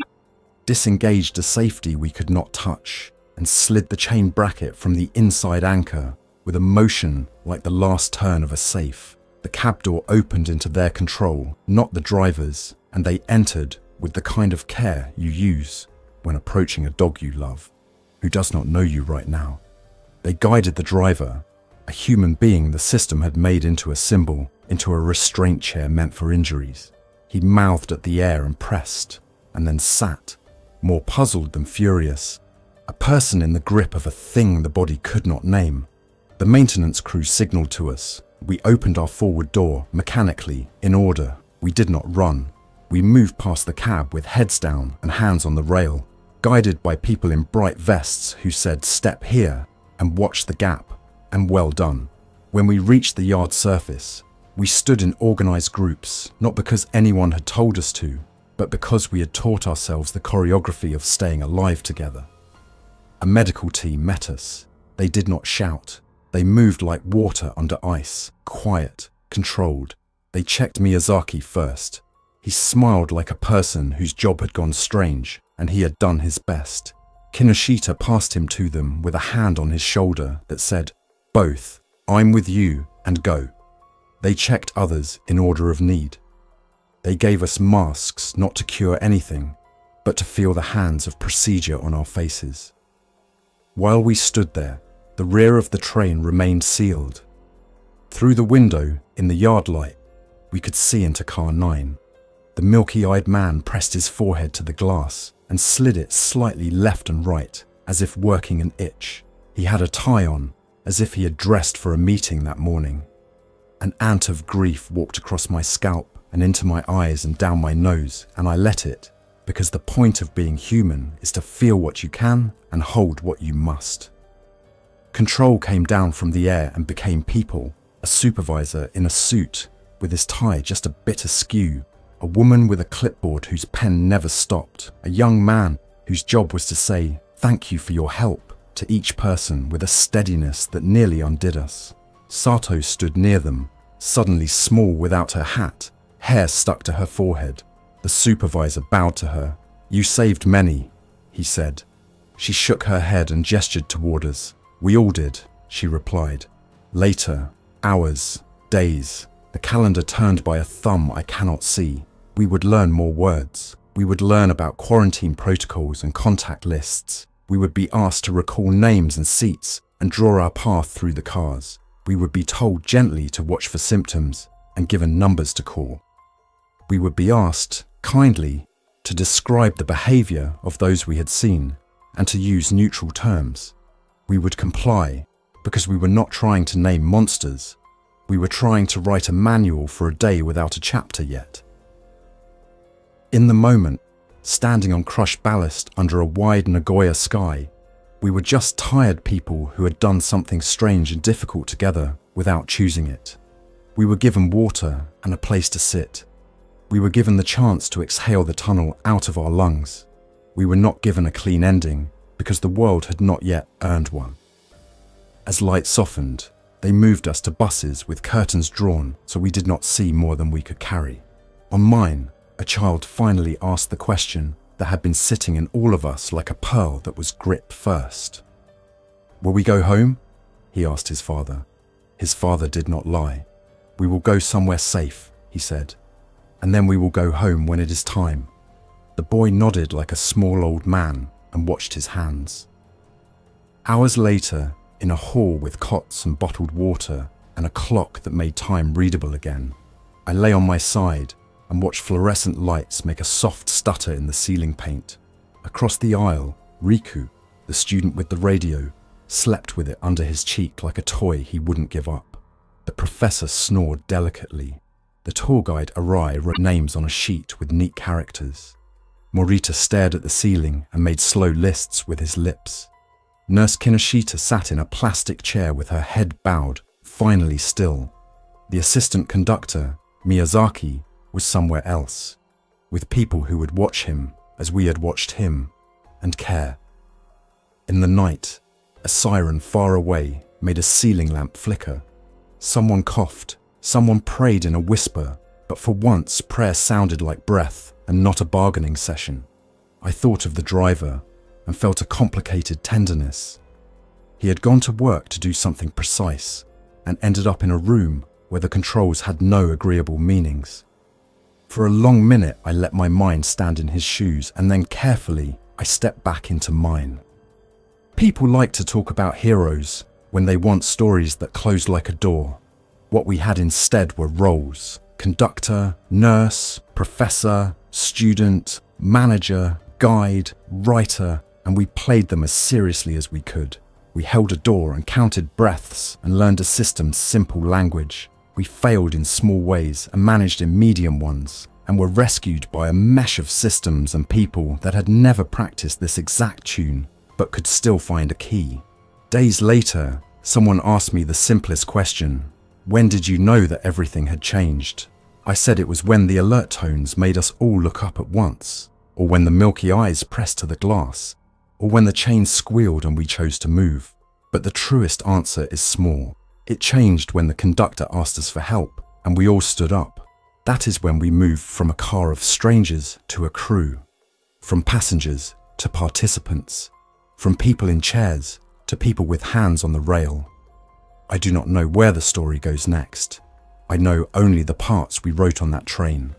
disengaged a safety we could not touch, and slid the chain bracket from the inside anchor with a motion like the last turn of a safe. The cab door opened into their control, not the driver's, and they entered with the kind of care you use when approaching a dog you love, who does not know you right now. They guided the driver, a human being the system had made into a symbol, into a restraint chair meant for injuries. He mouthed at the air and pressed, and then sat, more puzzled than furious, a person in the grip of a thing the body could not name. The maintenance crew signaled to us. We opened our forward door, mechanically, in order. We did not run. We moved past the cab with heads down and hands on the rail, guided by people in bright vests who said "step here" and "watch the gap," and "well done." When we reached the yard surface, we stood in organized groups, not because anyone had told us to, but because we had taught ourselves the choreography of staying alive together. A medical team met us. They did not shout. They moved like water under ice, quiet, controlled. They checked Miyazaki first. He smiled like a person whose job had gone strange, and he had done his best. Kinoshita passed him to them with a hand on his shoulder that said, "Both, I'm with you, and go." They checked others in order of need. They gave us masks not to cure anything, but to feel the hands of procedure on our faces. While we stood there, the rear of the train remained sealed. Through the window, in the yard light, we could see into car 9. The milky-eyed man pressed his forehead to the glass and slid it slightly left and right, as if working an itch. He had a tie on, as if he had dressed for a meeting that morning. An ant of grief walked across my scalp and into my eyes and down my nose, and I let it, because the point of being human is to feel what you can and hold what you must. Control came down from the air and became people, a supervisor in a suit, with his tie just a bit askew, a woman with a clipboard whose pen never stopped, a young man whose job was to say "thank you for your help" to each person with a steadiness that nearly undid us. Sato stood near them, suddenly small without her hat, hair stuck to her forehead. The supervisor bowed to her. "You saved many," he said. She shook her head and gestured toward us. "We all did," she replied. Later, hours, days, the calendar turned by a thumb I cannot see. We would learn more words. We would learn about quarantine protocols and contact lists. We would be asked to recall names and seats and draw our path through the cars. We would be told gently to watch for symptoms and given numbers to call. We would be asked, kindly, to describe the behavior of those we had seen and to use neutral terms. We would comply because we were not trying to name monsters. We were trying to write a manual for a day without a chapter yet. In the moment, standing on crushed ballast under a wide Nagoya sky, we were just tired people who had done something strange and difficult together without choosing it. We were given water and a place to sit. We were given the chance to exhale the tunnel out of our lungs. We were not given a clean ending because the world had not yet earned one. As light softened, they moved us to buses with curtains drawn so we did not see more than we could carry. On mine, a child finally asked the question that had been sitting in all of us like a pearl that was gripped first. "Will we go home?" he asked his father. His father did not lie. "We will go somewhere safe," he said, "and then we will go home when it is time." The boy nodded like a small old man and watched his hands. Hours later, in a hall with cots and bottled water and a clock that made time readable again, I lay on my side and watched fluorescent lights make a soft stutter in the ceiling paint. Across the aisle, Riku, the student with the radio, slept with it under his cheek like a toy he wouldn't give up. The professor snored delicately. The tour guide Arai wrote names on a sheet with neat characters. Morita stared at the ceiling and made slow lists with his lips. Nurse Kinoshita sat in a plastic chair with her head bowed, finally still. The assistant conductor, Miyazaki, was somewhere else, with people who would watch him as we had watched him, and care. In the night, a siren far away made a ceiling lamp flicker. Someone coughed, someone prayed in a whisper, but for once prayer sounded like breath and not a bargaining session. I thought of the driver and felt a complicated tenderness. He had gone to work to do something precise and ended up in a room where the controls had no agreeable meanings. For a long minute I let my mind stand in his shoes, and then carefully I stepped back into mine. People like to talk about heroes when they want stories that close like a door. What we had instead were roles: conductor, nurse, professor, student, manager, guide, writer, and we played them as seriously as we could. We held a door and counted breaths and learned a system's simple language. We failed in small ways and managed in medium ones, and were rescued by a mesh of systems and people that had never practiced this exact tune, but could still find a key. Days later, someone asked me the simplest question: when did you know that everything had changed? I said it was when the alert tones made us all look up at once, or when the milky eyes pressed to the glass, or when the chains squealed and we chose to move. But the truest answer is small. It changed when the conductor asked us for help and we all stood up. That is when we moved from a car of strangers to a crew, from passengers to participants, from people in chairs to people with hands on the rail. I do not know where the story goes next. I know only the parts we wrote on that train.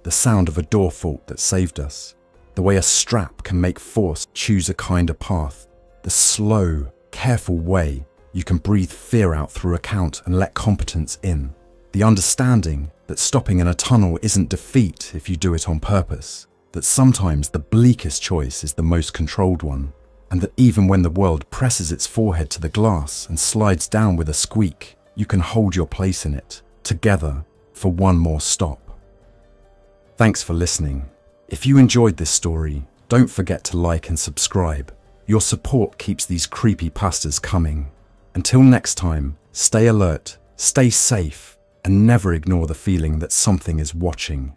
The sound of a door fault that saved us. The way a strap can make force choose a kinder path. The slow, careful way you can breathe fear out through a count and let competence in. The understanding that stopping in a tunnel isn't defeat if you do it on purpose. That sometimes the bleakest choice is the most controlled one. And that even when the world presses its forehead to the glass and slides down with a squeak, you can hold your place in it, together, for one more stop. Thanks for listening. If you enjoyed this story, don't forget to like and subscribe. Your support keeps these creepypastas coming. Until next time, stay alert, stay safe, and never ignore the feeling that something is watching.